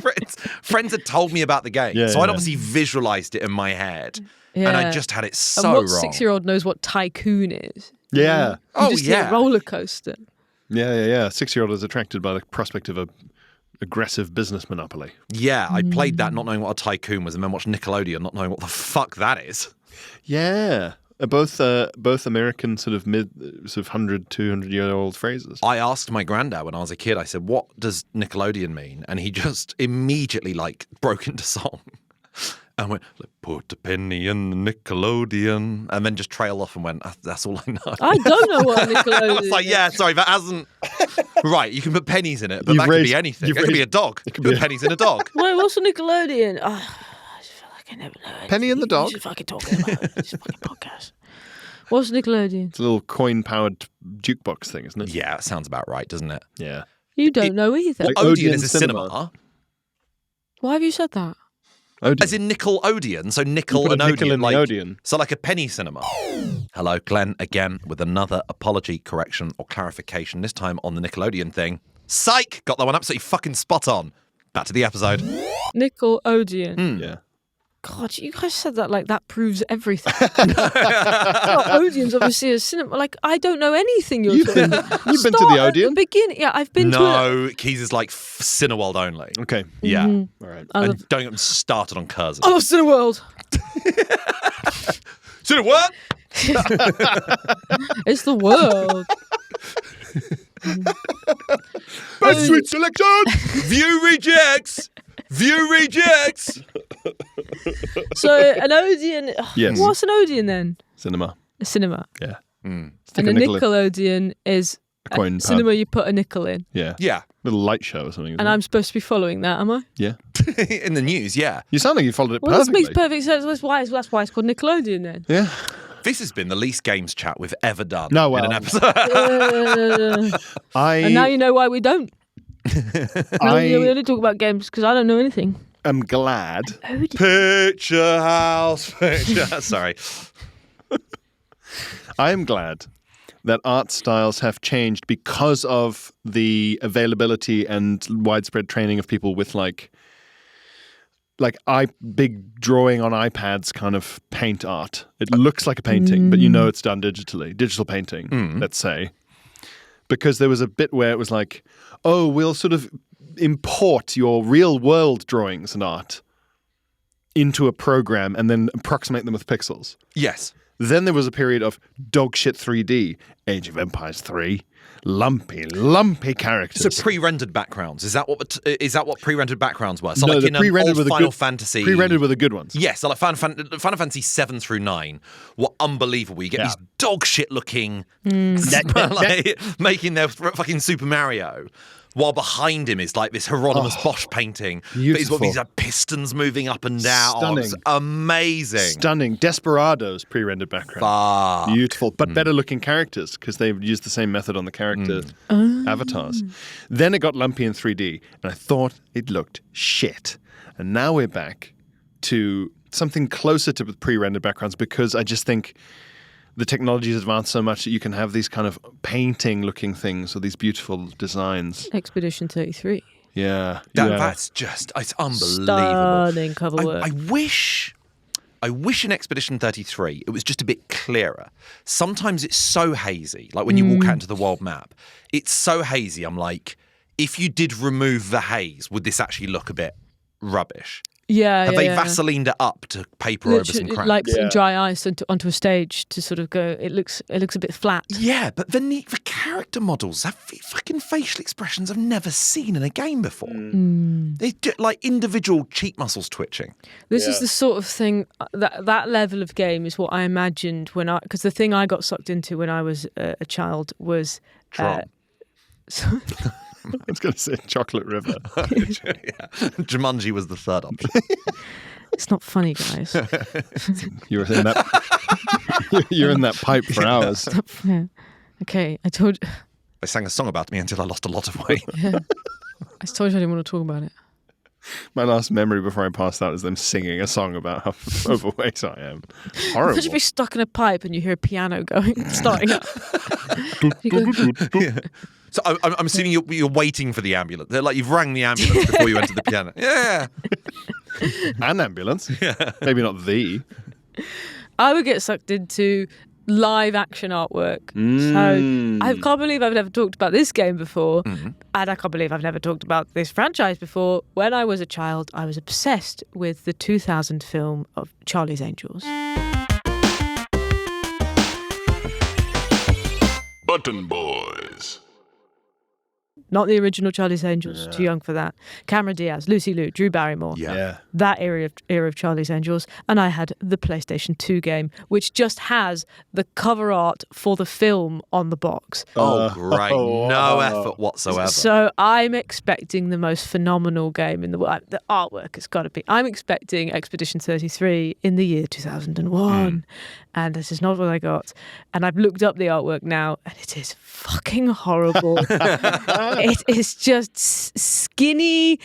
friends had told me about the game. Yeah, so I'd yeah. obviously visualized it in my head. And I Yeah. just had it And so what wrong. 6-year-old knows what tycoon is? Yeah, You Oh, just see yeah. a roller coaster. yeah. 6-year-old is attracted by the prospect of a aggressive business monopoly. Yeah, I played that not knowing what a tycoon was and then watched Nickelodeon not knowing what the fuck that is. Yeah, both American sort of 100, 200-year-old phrases. I asked my granddad when I was a kid, I said, what does Nickelodeon mean? And he just immediately broke into song. And went, put a penny in the Nickelodeon. And then just trailed off and went, that's all I know. I don't know what a Nickelodeon I was like, is. yeah, sorry, that hasn't... Right, you can put pennies in it, but You've that could raised- be anything. you've It could be a raised- dog. You could put be a- pennies in a dog. Wait, what's a Nickelodeon? Oh, I just feel like I never know. Penny and the dog? Just fucking talking about this fucking podcast. What's Nickelodeon? It's a little coin-powered jukebox thing, isn't it? Yeah, that sounds about right, doesn't it? Yeah. You don't know either. Like Odeon Odeon is a cinema. cinema. Why have you said that? Odeon. As in Nickelodeon, so nickel You put and a nickel Odeon. in the like, Odeon. So like a penny cinema. Hello, Glenn, again with another apology, correction, or clarification, this time on the Nickelodeon thing. Psych! Got that one absolutely fucking spot on. Back to the episode. Nickelodeon. Yeah. God, you guys said that like that proves everything. Well, Odeon's obviously a cinema. Like, I don't know anything you're talking about. You've been to Start the at Odeon? beginning. Yeah, I've been to it. No, Keys is like Cineworld only. Okay. Yeah. All right. I love, And don't get them started on Curzon. I love Cineworld. Cineworld? It's the world. Best sweet selection! View rejects! View rejects! So an Odeon. Yes. What's an Odeon then? Cinema. A cinema. Yeah. And Stick a a nickel in. Nickelodeon is A coin a pad. cinema you put a nickel in. Yeah. Yeah. Little light show or something. isn't And it? I'm supposed to be following that, am I? Yeah. In the news, yeah. You sound like you followed it Well, this perfectly. makes perfect sense. That's why it's called Nickelodeon then. Yeah. This has been the least games chat we've ever done No, in well, an episode. And now you know why we don't. I We only talk about games because I don't know anything. am glad. Picture house. Sorry. I am glad that art styles have changed because of the availability and widespread training of people with like big drawing on iPads kind of paint art. It looks like a painting, but you know it's done digitally. Digital painting, let's say. Because there was a bit where it was like, oh, we'll sort of import your real world drawings and art into a program and then approximate them with pixels. Yes. Then there was a period of dogshit 3D, Age of Empires 3, lumpy characters. So pre-rendered backgrounds. Is that what pre-rendered backgrounds were? So no, like the in pre-rendered old were the Final good, Fantasy. Pre-rendered were the good ones. Yes, so like Final Fantasy 7 through 9 were unbelievable. You get these dog shit looking like, making their fucking Super Mario. While behind him is like this Hieronymus Bosch painting. But he's got beautiful. these pistons moving up and down. Stunning. It's amazing. Stunning. Desperados pre-rendered background. Fuck. Beautiful, but better looking characters because they've used the same method on the character avatars. Then it got lumpy in 3D, and I thought it looked shit. And now we're back to something closer to pre-rendered backgrounds because I just think the technology has advanced so much that you can have these kind of painting-looking things or these beautiful designs. Expedition 33. Yeah, That's just, it's unbelievable. Stunning cover work. I wish in Expedition 33 it was just a bit clearer. Sometimes it's so hazy, like when you walk out into the world map, it's so hazy. I'm like, if you did remove the haze, would this actually look a bit rubbish? Yeah, Have yeah, they yeah. Vaselined it up to paper over some Literally, cracks? like putting dry ice onto a stage to sort of go. It looks a bit flat. Yeah, but the character models have fucking facial expressions I've never seen in a game before. They're just like individual cheek muscles twitching. This is the sort of thing that level of game is what I imagined because the thing I got sucked into when I was a child was Tron. So, I was going to say Chocolate River. Yeah. Jumanji was the third option. it's not funny, guys. You were in that. You're in that pipe for hours. Yeah. Okay, I told you. They sang a song about me until I lost a lot of weight. Yeah. I told you I didn't want to talk about it. My last memory before I passed out is them singing a song about how overweight I am. Imagine Horrible. if you're stuck in a pipe and you hear a piano going, starting up. You go, Yeah. So I'm assuming you're waiting for the ambulance. They're like, you've rang the ambulance before you enter the piano. Yeah. An ambulance. Maybe not the. I would get sucked into live action artwork. So I can't believe I've never talked about this game before. And I can't believe I've never talked about this franchise before. When I was a child, I was obsessed with the 2000 film of Charlie's Angels. Button Boys. Not the original Charlie's Angels, too young for that. Cameron Diaz, Lucy Liu, Drew Barrymore. Yeah. That era of Charlie's Angels. And I had the PlayStation 2 game, which just has the cover art for the film on the box. Oh, great. No effort whatsoever. So I'm expecting the most phenomenal game in the world. The artwork has got to be. I'm expecting Expedition 33 in the year 2001. And this is not what I got. And I've looked up the artwork now, and it is fucking horrible. It is just skinny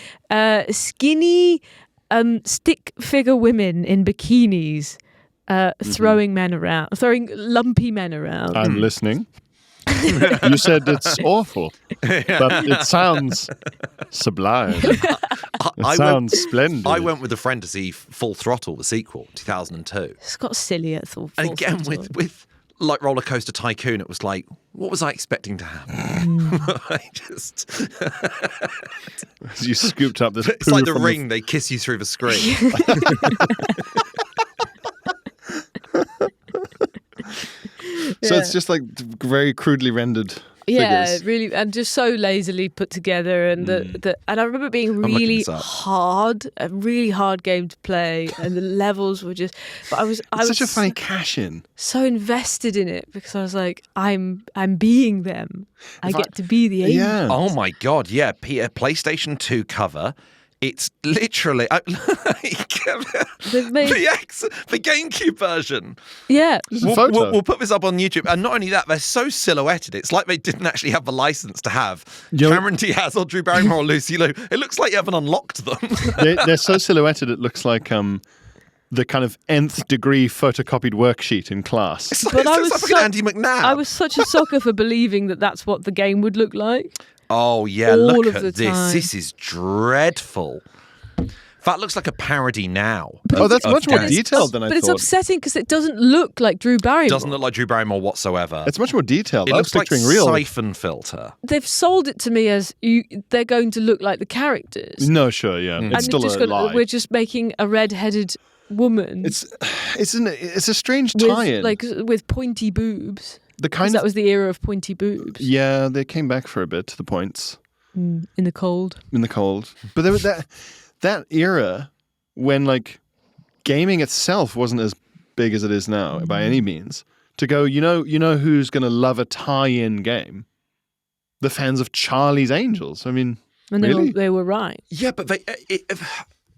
stick figure women in bikinis throwing lumpy men around. I'm listening. You said it's awful, but it sounds sublime. It sounds splendid. I went with a friend to see Full Throttle, the sequel, 2002. It's got silly at all. And again, with like Roller Coaster Tycoon, it was like, what was I expecting to happen? I just... You scooped up this. It's like The Ring, they kiss you through the screen. So it's just like very crudely rendered Yeah, figures. really, and just so lazily put together, and and I remember it being looking really this up. hard, a really hard game to play, and the levels were just. But I was Such a funny cash-in. so invested in it because I was like, I'm being them. I get to be the angel. Yeah. Oh my God, yeah. PlayStation 2 cover. It's literally They've made- the GameCube version. Yeah, a photo. We'll put this up on YouTube. And not only that, they're so silhouetted. It's like they didn't actually have the license to have You know- Cameron Diaz or Drew Barrymore or Lucy Liu. It looks like you haven't unlocked them. They're so silhouetted it looks like the kind of nth degree photocopied worksheet in class. It's like, But I it's was like so- an Andy McNabb. I was such a sucker for believing that that's what the game would look like. Oh, yeah, all look of at the this. time. This is dreadful. That looks like a parody now. Oh, that's of much more games. detailed than I But it's thought. upsetting because it doesn't look like Drew Barrymore. Doesn't look like Drew Barrymore whatsoever. It's much more detailed. It I was looks like picturing real. siphon filter. They've sold it to me as they're going to look like the characters. No, sure, yeah. And It's still just a lie. we're just making a red-headed woman It's a strange with, tie-in. with pointy boobs. The 'Cause kind that of was the era of pointy boobs yeah, they came back for a bit to the points in the cold. in the cold. But there was that era when like gaming itself wasn't as big as it is now by any means. To go, you know who's going to love a tie-in game? The fans of Charlie's Angels. I mean, And really? they were right. Yeah, but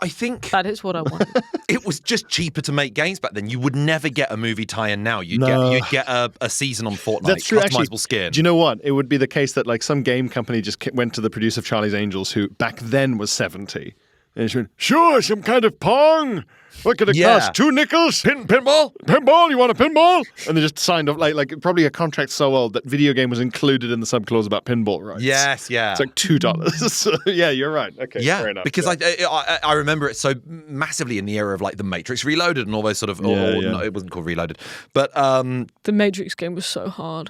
I think That is what I wanted. it was just cheaper to make games back then. You would never get a movie tie-in now. You'd No. get a season on Fortnite, That's true. customizable Actually, skin. do you know what? It would be the case that like some game company just went to the producer of Charlie's Angels, who back then was 70, and she went, "Sure, some kind of pong. What could it Yeah. cost? 2 nickels? Pinball? Pinball? You want a pinball?" And they just signed off like probably a contract so old that video game was included in the subclause about pinball rights. Yes, yeah. It's like $2. So, yeah, you're right. Okay, Yeah, fair enough. because yeah. I remember it so massively in the era of like The Matrix Reloaded and all those sort of. Yeah. No, it wasn't called Reloaded, but The Matrix game was so hard.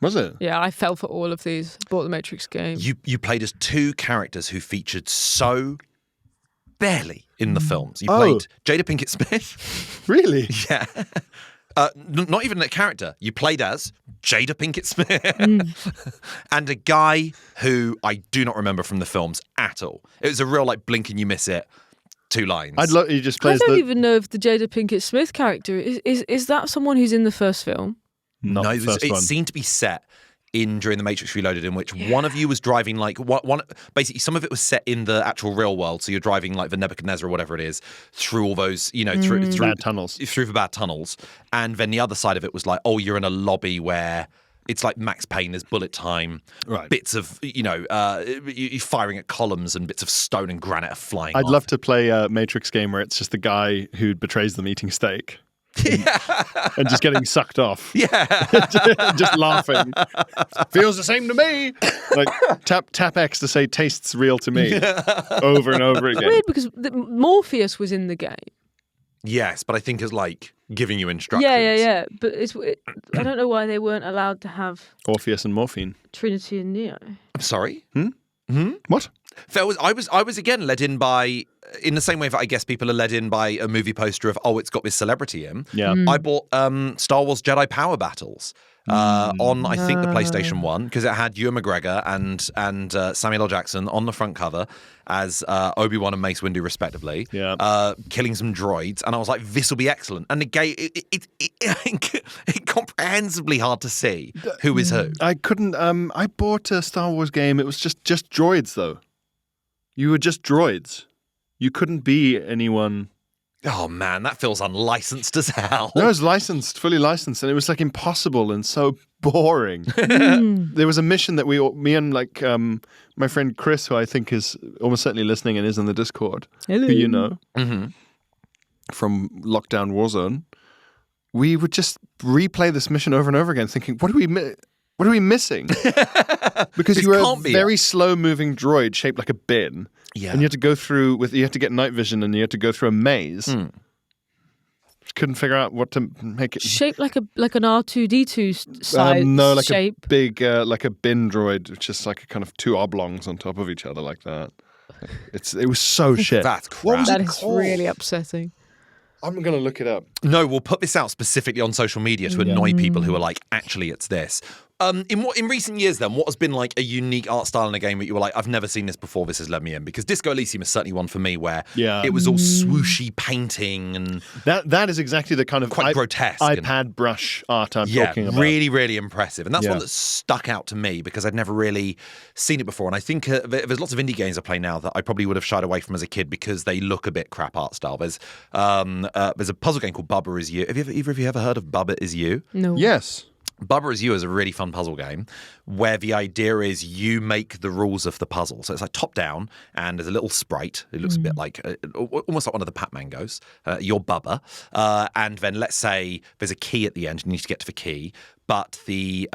Was it? Yeah, I fell for all of these. Bought the Matrix game. you played as two characters who featured so barely in the films. You Oh. played Jada Pinkett Smith. Really? Yeah. Not even a character. You played as Jada Pinkett Smith and a guy who I do not remember from the films at all. It was a real like blink and you miss it. 2 lines. I'd love you just play I as don't the even know if the Jada Pinkett Smith character is that someone who's in the first film. not no, the it first one. seemed to be set during the Matrix Reloaded, in which one of you was driving like one. Basically, some of it was set in the actual real world, so you're driving like the Nebuchadnezzar or whatever it is through all those, through Bad tunnels. through the bad tunnels, and then the other side of it was like, oh, you're in a lobby where it's like Max Payne. There's bullet time, Right. bits of you're firing at columns, and bits of stone and granite are flying. I'd off. love to play a Matrix game where it's just the guy who betrays them eating steak. And just getting sucked off. Yeah. Just laughing. Feels the same to me. Like tap X to say tastes real to me. Over and over again. Weird because Morpheus was in the game. Yes, but I think it's like giving you instructions. Yeah. But I don't know why they weren't allowed to have Orpheus and morphine. Trinity and Neo. I'm sorry. What? I was again led in by, in the same way that I guess people are led in by a movie poster of, oh, it's got this celebrity in. Yeah. I bought Star Wars Jedi Power Battles on, I think, the PlayStation 1, because it had Ewan McGregor and Samuel L. Jackson on the front cover as Obi-Wan and Mace Windu, respectively, killing some droids. And I was like, this will be excellent. And the game, it comprehensively hard to see who is who. I couldn't. I bought a Star Wars game. It was just droids, though. You were just droids. You couldn't be anyone. Oh, man, that feels unlicensed as hell. No, it was licensed, fully licensed, and it was like impossible and so boring. There was a mission that me and like my friend Chris, who I think is almost certainly listening and is in the Discord, Hello. who you know from Lockdown Warzone. We would just replay this mission over and over again, thinking, what are we missing? Because you were a very slow-moving droid shaped like a bin. Yeah. And you had to go through you had to get night vision, and you had to go through a maze. Just couldn't figure out what to make it. Shaped like an R2D2 size no, like shape. a big, like a bin droid, which is like a kind of two oblongs on top of each other like that. It was so shit. That's What was crap. That it is called? really upsetting. I'm going to look it up. No, we'll put this out specifically on social media to annoy people who are like, actually, it's this. In recent years, then, what has been like a unique art style in a game that you were like, I've never seen this before, this has led me in? Because Disco Elysium is certainly one for me where it was all swooshy painting and That is exactly the kind of quite grotesque. iPad brush art I'm talking about. Really, really impressive. And that's one that stuck out to me because I'd never really seen it before. And I think there's lots of indie games I play now that I probably would have shied away from as a kid because they look a bit crap art style. There's a puzzle game called Bubba Is You. Have either of you ever heard of Bubba Is You? No. Yes. Bubba Is You is a really fun puzzle game where the idea is you make the rules of the puzzle. So it's like top down, and there's a little sprite. It looks a bit like almost like one of the Pac-Man ghosts. You're Bubba, and then let's say there's a key at the end, and you need to get to the key. But the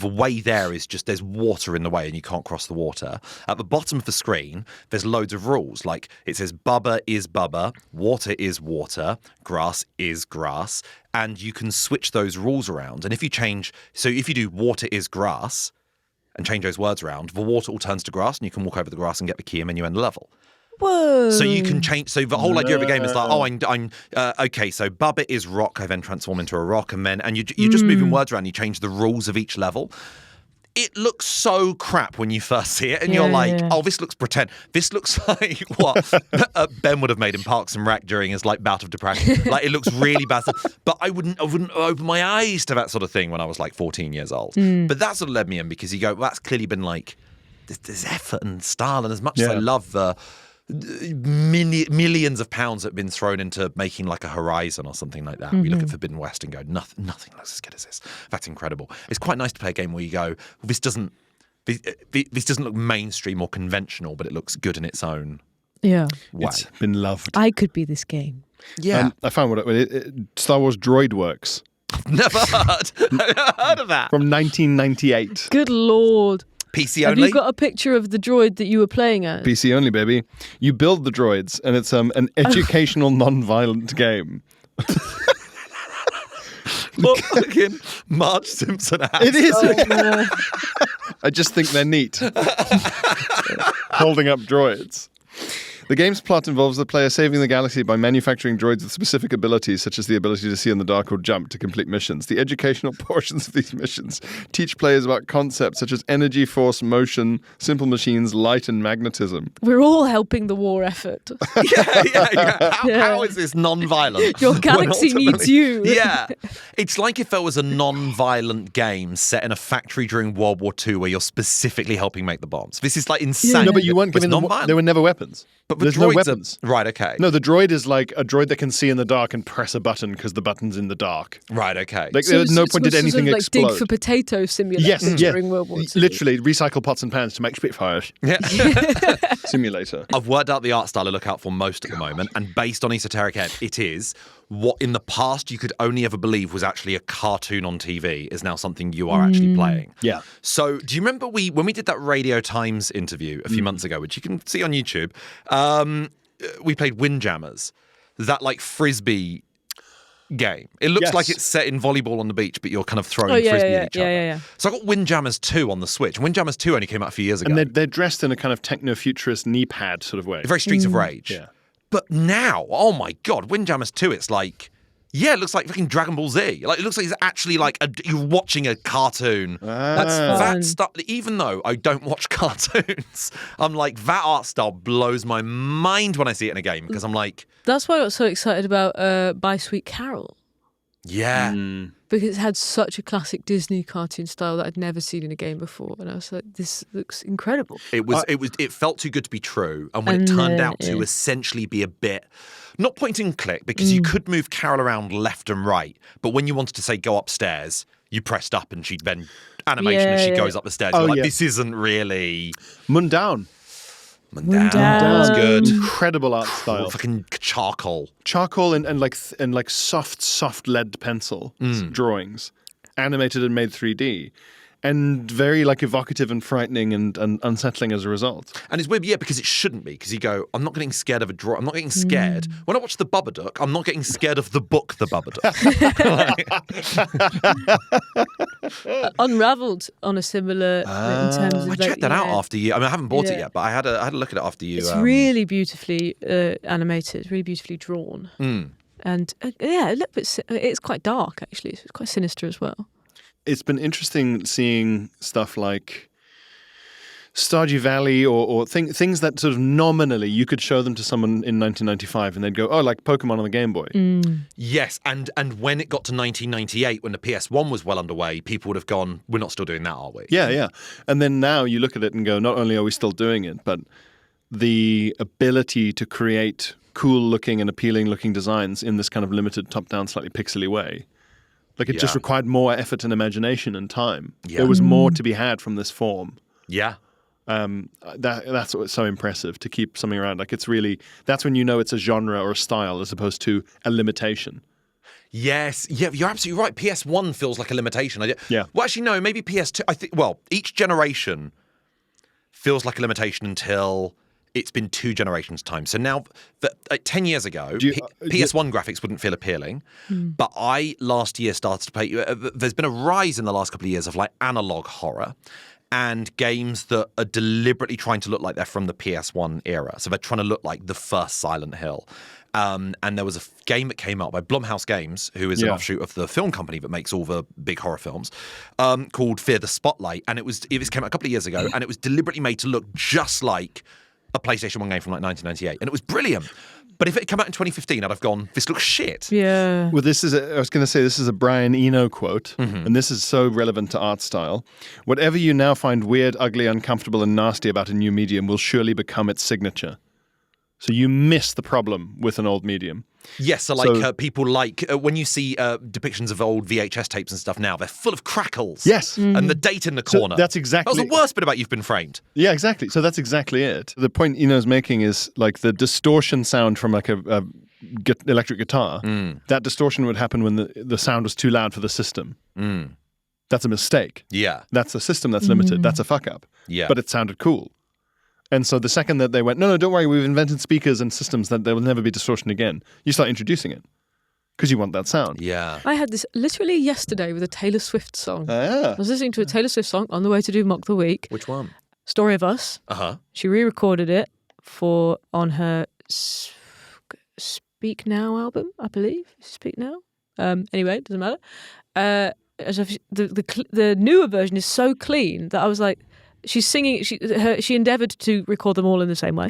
way there is just there's water in the way and you can't cross the water. At the bottom of the screen, there's loads of rules. Like it says Bubba is Bubba, water is water, grass is grass. And you can switch those rules around. And if you do water is grass and change those words around, the water all turns to grass and you can walk over the grass and get the key and then you end the level. Whoa. So you can change. So the whole idea of the game is like, I'm okay. So Bubba is rock. I then transform into a rock, and you're just moving words around. You change the rules of each level. It looks so crap when you first see it, and you're like, oh, this looks pretend. This looks like what Ben would have made in Parks and Rec during his like bout of depression. Like it looks really bad. But I wouldn't open my eyes to that sort of thing when I was like 14 years old. But that sort of led me in because you go, well, that's clearly been like there's effort and style, and as much as I love the millions of pounds that have been thrown into making like a Horizon or something like that. We look at Forbidden West and go, nothing looks as good as this. That's incredible. It's quite nice to play a game where you go, well, this doesn't look mainstream or conventional, but it looks good in its own way. It's been loved. I could be this game. Yeah. I found what Star Wars Droid Works. Never heard of that. From 1998. Good Lord. PC Have only? you got a picture of the droid that you were playing at? PC only, baby. You build the droids, and it's an educational, non-violent game. Look, fucking Marge Simpson ass. It is. No. I just think they're neat. Holding up droids. The game's plot involves the player saving the galaxy by manufacturing droids with specific abilities, such as the ability to see in the dark or jump to complete missions. The educational portions of these missions teach players about concepts such as energy, force, motion, simple machines, light, and magnetism. We're all helping the war effort. How is this non-violent? Your galaxy needs you. Yeah. It's like if there was a non-violent game set in a factory during World War II where you're specifically helping make the bombs. This is like insane. No, but you weren't But it's given them. non-violent. There were never weapons. But the there's no droids weapons. Right, okay. No, the droid is like a droid that can see in the dark and press a button because the button's in the dark. Right, okay. Like, at no point did anything like explode. dig for potato simulator Yes, during World War II. Literally, recycle pots and pans to make Spitfires. Yeah. Simulator. I've worked out the art style I look out for most at the moment, and based on Esoteric Ebb, it is what in the past you could only ever believe was actually a cartoon on TV is now something you are actually playing. Yeah. So do you remember when we did that Radio Times interview a few months ago, which you can see on YouTube, we played Windjammers, that like frisbee game. It looks like it's set in volleyball on the beach, but you're kind of throwing frisbee at each other. Yeah. So I got Windjammers 2 on the Switch. Windjammers 2 only came out a few years ago. And they're dressed in a kind of techno-futurist knee pad sort of way. Very Streets of Rage. Yeah. But now, oh my God, Windjammers 2, it's like, yeah, it looks like fucking Dragon Ball Z. Like, it looks like it's actually like you're watching a cartoon. That's fun. That stuff, even though I don't watch cartoons, I'm like, that art style blows my mind when I see it in a game because I'm like... That's why I got so excited about By Sweet Carol. Yeah. Because it had such a classic Disney cartoon style that I'd never seen in a game before. And I was like, this looks incredible. It felt too good to be true. And when it turned out to essentially be a bit... Not point and click, because you could move Carol around left and right, but when you wanted to say go upstairs, you pressed up and she'd then animation as she goes up the stairs. You're like, this isn't really Mundown. Mundown. That's good. Incredible art style. Fucking charcoal. Charcoal and like soft lead pencil drawings, animated and made 3D. And very like evocative and frightening and unsettling as a result. And it's weird, because it shouldn't be. Because you go, I'm not getting scared of a draw. I'm not getting scared. When I watch The Babadook, I'm not getting scared of the book The Babadook. Unraveled on a similar in terms of I checked that out after you. I mean, I haven't bought it Yeah. yet, but I had a look at it after you. It's really beautifully animated, really beautifully drawn. And a little bit. It's quite dark actually. It's quite sinister as well. It's been interesting seeing stuff like Stardew Valley or things that sort of nominally you could show them to someone in 1995 and they'd go, oh, like Pokemon on the Game Boy. Yes, and when it got to 1998, when the PS1 was well underway, people would have gone, we're not still doing that, are we? Yeah. And then now you look at it and go, not only are we still doing it, but the ability to create cool-looking and appealing-looking designs in this kind of limited, top-down, slightly pixely way. Like it just required more effort and imagination and time. Yeah. There was more to be had from this form. Yeah. That's what's so impressive, to keep something around. Like it's really, that's when you know it's a genre or a style as opposed to a limitation. Yes, yeah, you're absolutely right. PS1 feels like a limitation. Yeah. Well, actually, no, maybe PS2. I think. Well, each generation feels like a limitation until it's been 2 generations' time. So now, 10 years ago, PS1 graphics wouldn't feel appealing. But I, last year, started to play... there's been a rise in the last couple of years of like analog horror and games that are deliberately trying to look like they're from the PS1 era. So they're trying to look like the first Silent Hill. And there was a game that came out by Blumhouse Games, who is an offshoot of the film company that makes all the big horror films, called Fear the Spotlight. And it came out a couple of years ago, and it was deliberately made to look just like a PlayStation 1 game from like 1998. And it was brilliant. But if it had come out in 2015, I'd have gone, this looks shit. Yeah. Well, this is a Brian Eno quote, and this is so relevant to art style. Whatever you now find weird, ugly, uncomfortable, and nasty about a new medium will surely become its signature. So you miss the problem with an old medium. Yes, so people like, when you see depictions of old VHS tapes and stuff now, they're full of crackles. Yes. And the date in the corner. That's exactly... That was the worst bit about You've Been Framed. Yeah, exactly. So that's exactly it. The point Eno's making is like the distortion sound from like a electric guitar. That distortion would happen when the sound was too loud for the system. That's a mistake. Yeah. That's a system that's limited. That's a fuck up. Yeah. But it sounded cool. And so the second that they went, no, don't worry, we've invented speakers and systems that there will never be distortion again, you start introducing it because you want that sound. Yeah. I had this literally yesterday with a Taylor Swift song. Ah. I was listening to a Taylor Swift song on the way to do Mock the Week. Which one? Story of Us. Uh-huh. She re-recorded it on her Speak Now album, I believe. Speak Now. Anyway, it doesn't matter. The newer version is so clean that I was like, she's singing. She endeavoured to record them all in the same way.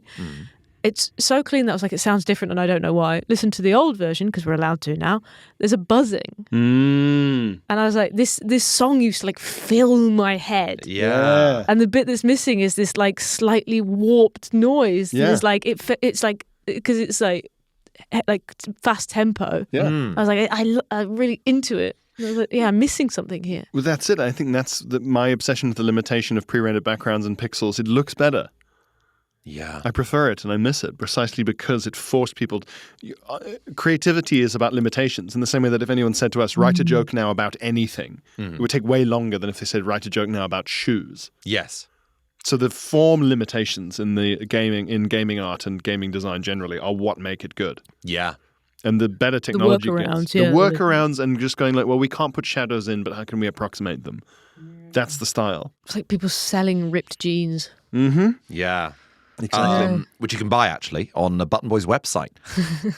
It's so clean that I was like, it sounds different, and I don't know why. Listen to the old version because we're allowed to now. There's a buzzing, and I was like, this song used to like fill my head. Yeah. And the bit that's missing is this like slightly warped noise. Yeah. It's like it's like because it's like fast tempo. Yeah. I was like, I'm really into it. And I was like, yeah, I'm missing something here. Well, that's it. I think that's my obsession with the limitation of pre-rendered backgrounds and pixels. It looks better. Yeah. I prefer it and I miss it precisely because it forced people. Creativity is about limitations in the same way that if anyone said to us, write a joke now about anything, it would take way longer than if they said, write a joke now about shoes. Yes. So the form limitations in gaming art and gaming design generally are what make it good. Yeah. And the better technology workarounds, gets. yeah. The workarounds and just going like, well, we can't put shadows in, but how can we approximate them? That's the style. It's like people selling ripped jeans. Yeah. Exactly. Which you can buy actually on the Button Boys website,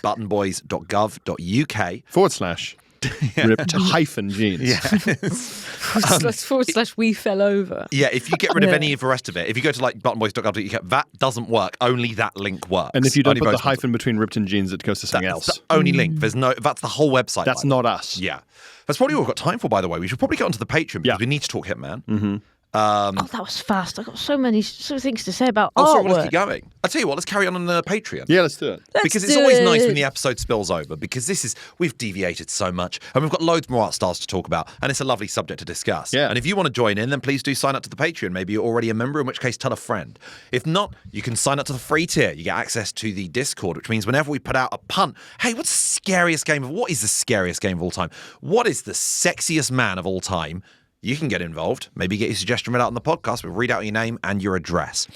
buttonboys.gov.uk. Ripped hyphen jeans. / we fell over. Yeah, if you get rid of any of the rest of it, if you go to like buttonboys.gov.uk, that doesn't work. Only that link works. And if you don't Only put the those ones- hyphen between ripped and jeans, it goes to something that's else. the only link. There's no. That's the whole website. That's not us. Yeah, that's probably all we've got time for. By the way, we should probably get onto the Patreon because we need to talk Hitman. Oh, that was fast. I got so many things to say about Oh, sorry, let's keep artwork. going. I'll tell you what, let's carry on the Patreon. Yeah, let's do it. Because it's always nice when the episode spills over because we've deviated so much and we've got loads more art styles to talk about and it's a lovely subject to discuss. Yeah. And if you want to join in, then please do sign up to the Patreon. Maybe you're already a member, in which case tell a friend. If not, you can sign up to the free tier. You get access to the Discord, which means whenever we put out a punt, hey, what is the scariest game of all time? What is the sexiest man of all time? You can get involved. Maybe get your suggestion read out on the podcast. We'll read out your name and your address.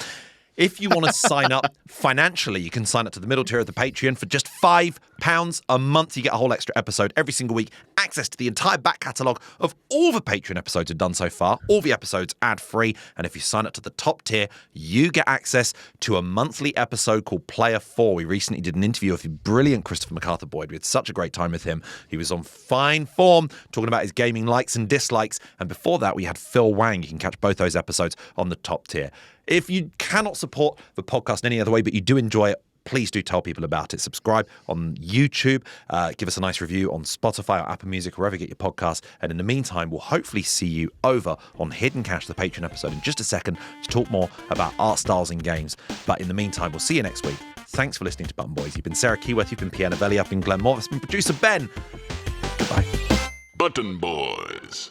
If you want to sign up financially, you can sign up to the middle tier of the Patreon for just £5 a month. You get a whole extra episode every single week, access to the entire back catalogue of all the Patreon episodes we've done so far, all the episodes ad-free. And if you sign up to the top tier, you get access to a monthly episode called Player 4. We recently did an interview with the brilliant Christopher MacArthur-Boyd. We had such a great time with him. He was on fine form, talking about his gaming likes and dislikes. And before that, we had Phil Wang. You can catch both those episodes on the top tier. If you cannot support the podcast in any other way, but you do enjoy it, please do tell people about it. Subscribe on YouTube. Give us a nice review on Spotify or Apple Music, wherever you get your podcasts. And in the meantime, we'll hopefully see you over on Hidden Cache, the Patreon episode, in just a second to talk more about art styles in games. But in the meantime, we'll see you next week. Thanks for listening to Button Boys. You've been Sarah Keyworth, you've been Pierre Novelli, I've been Glenn Moore, I've been producer Ben. Goodbye. Button Boys.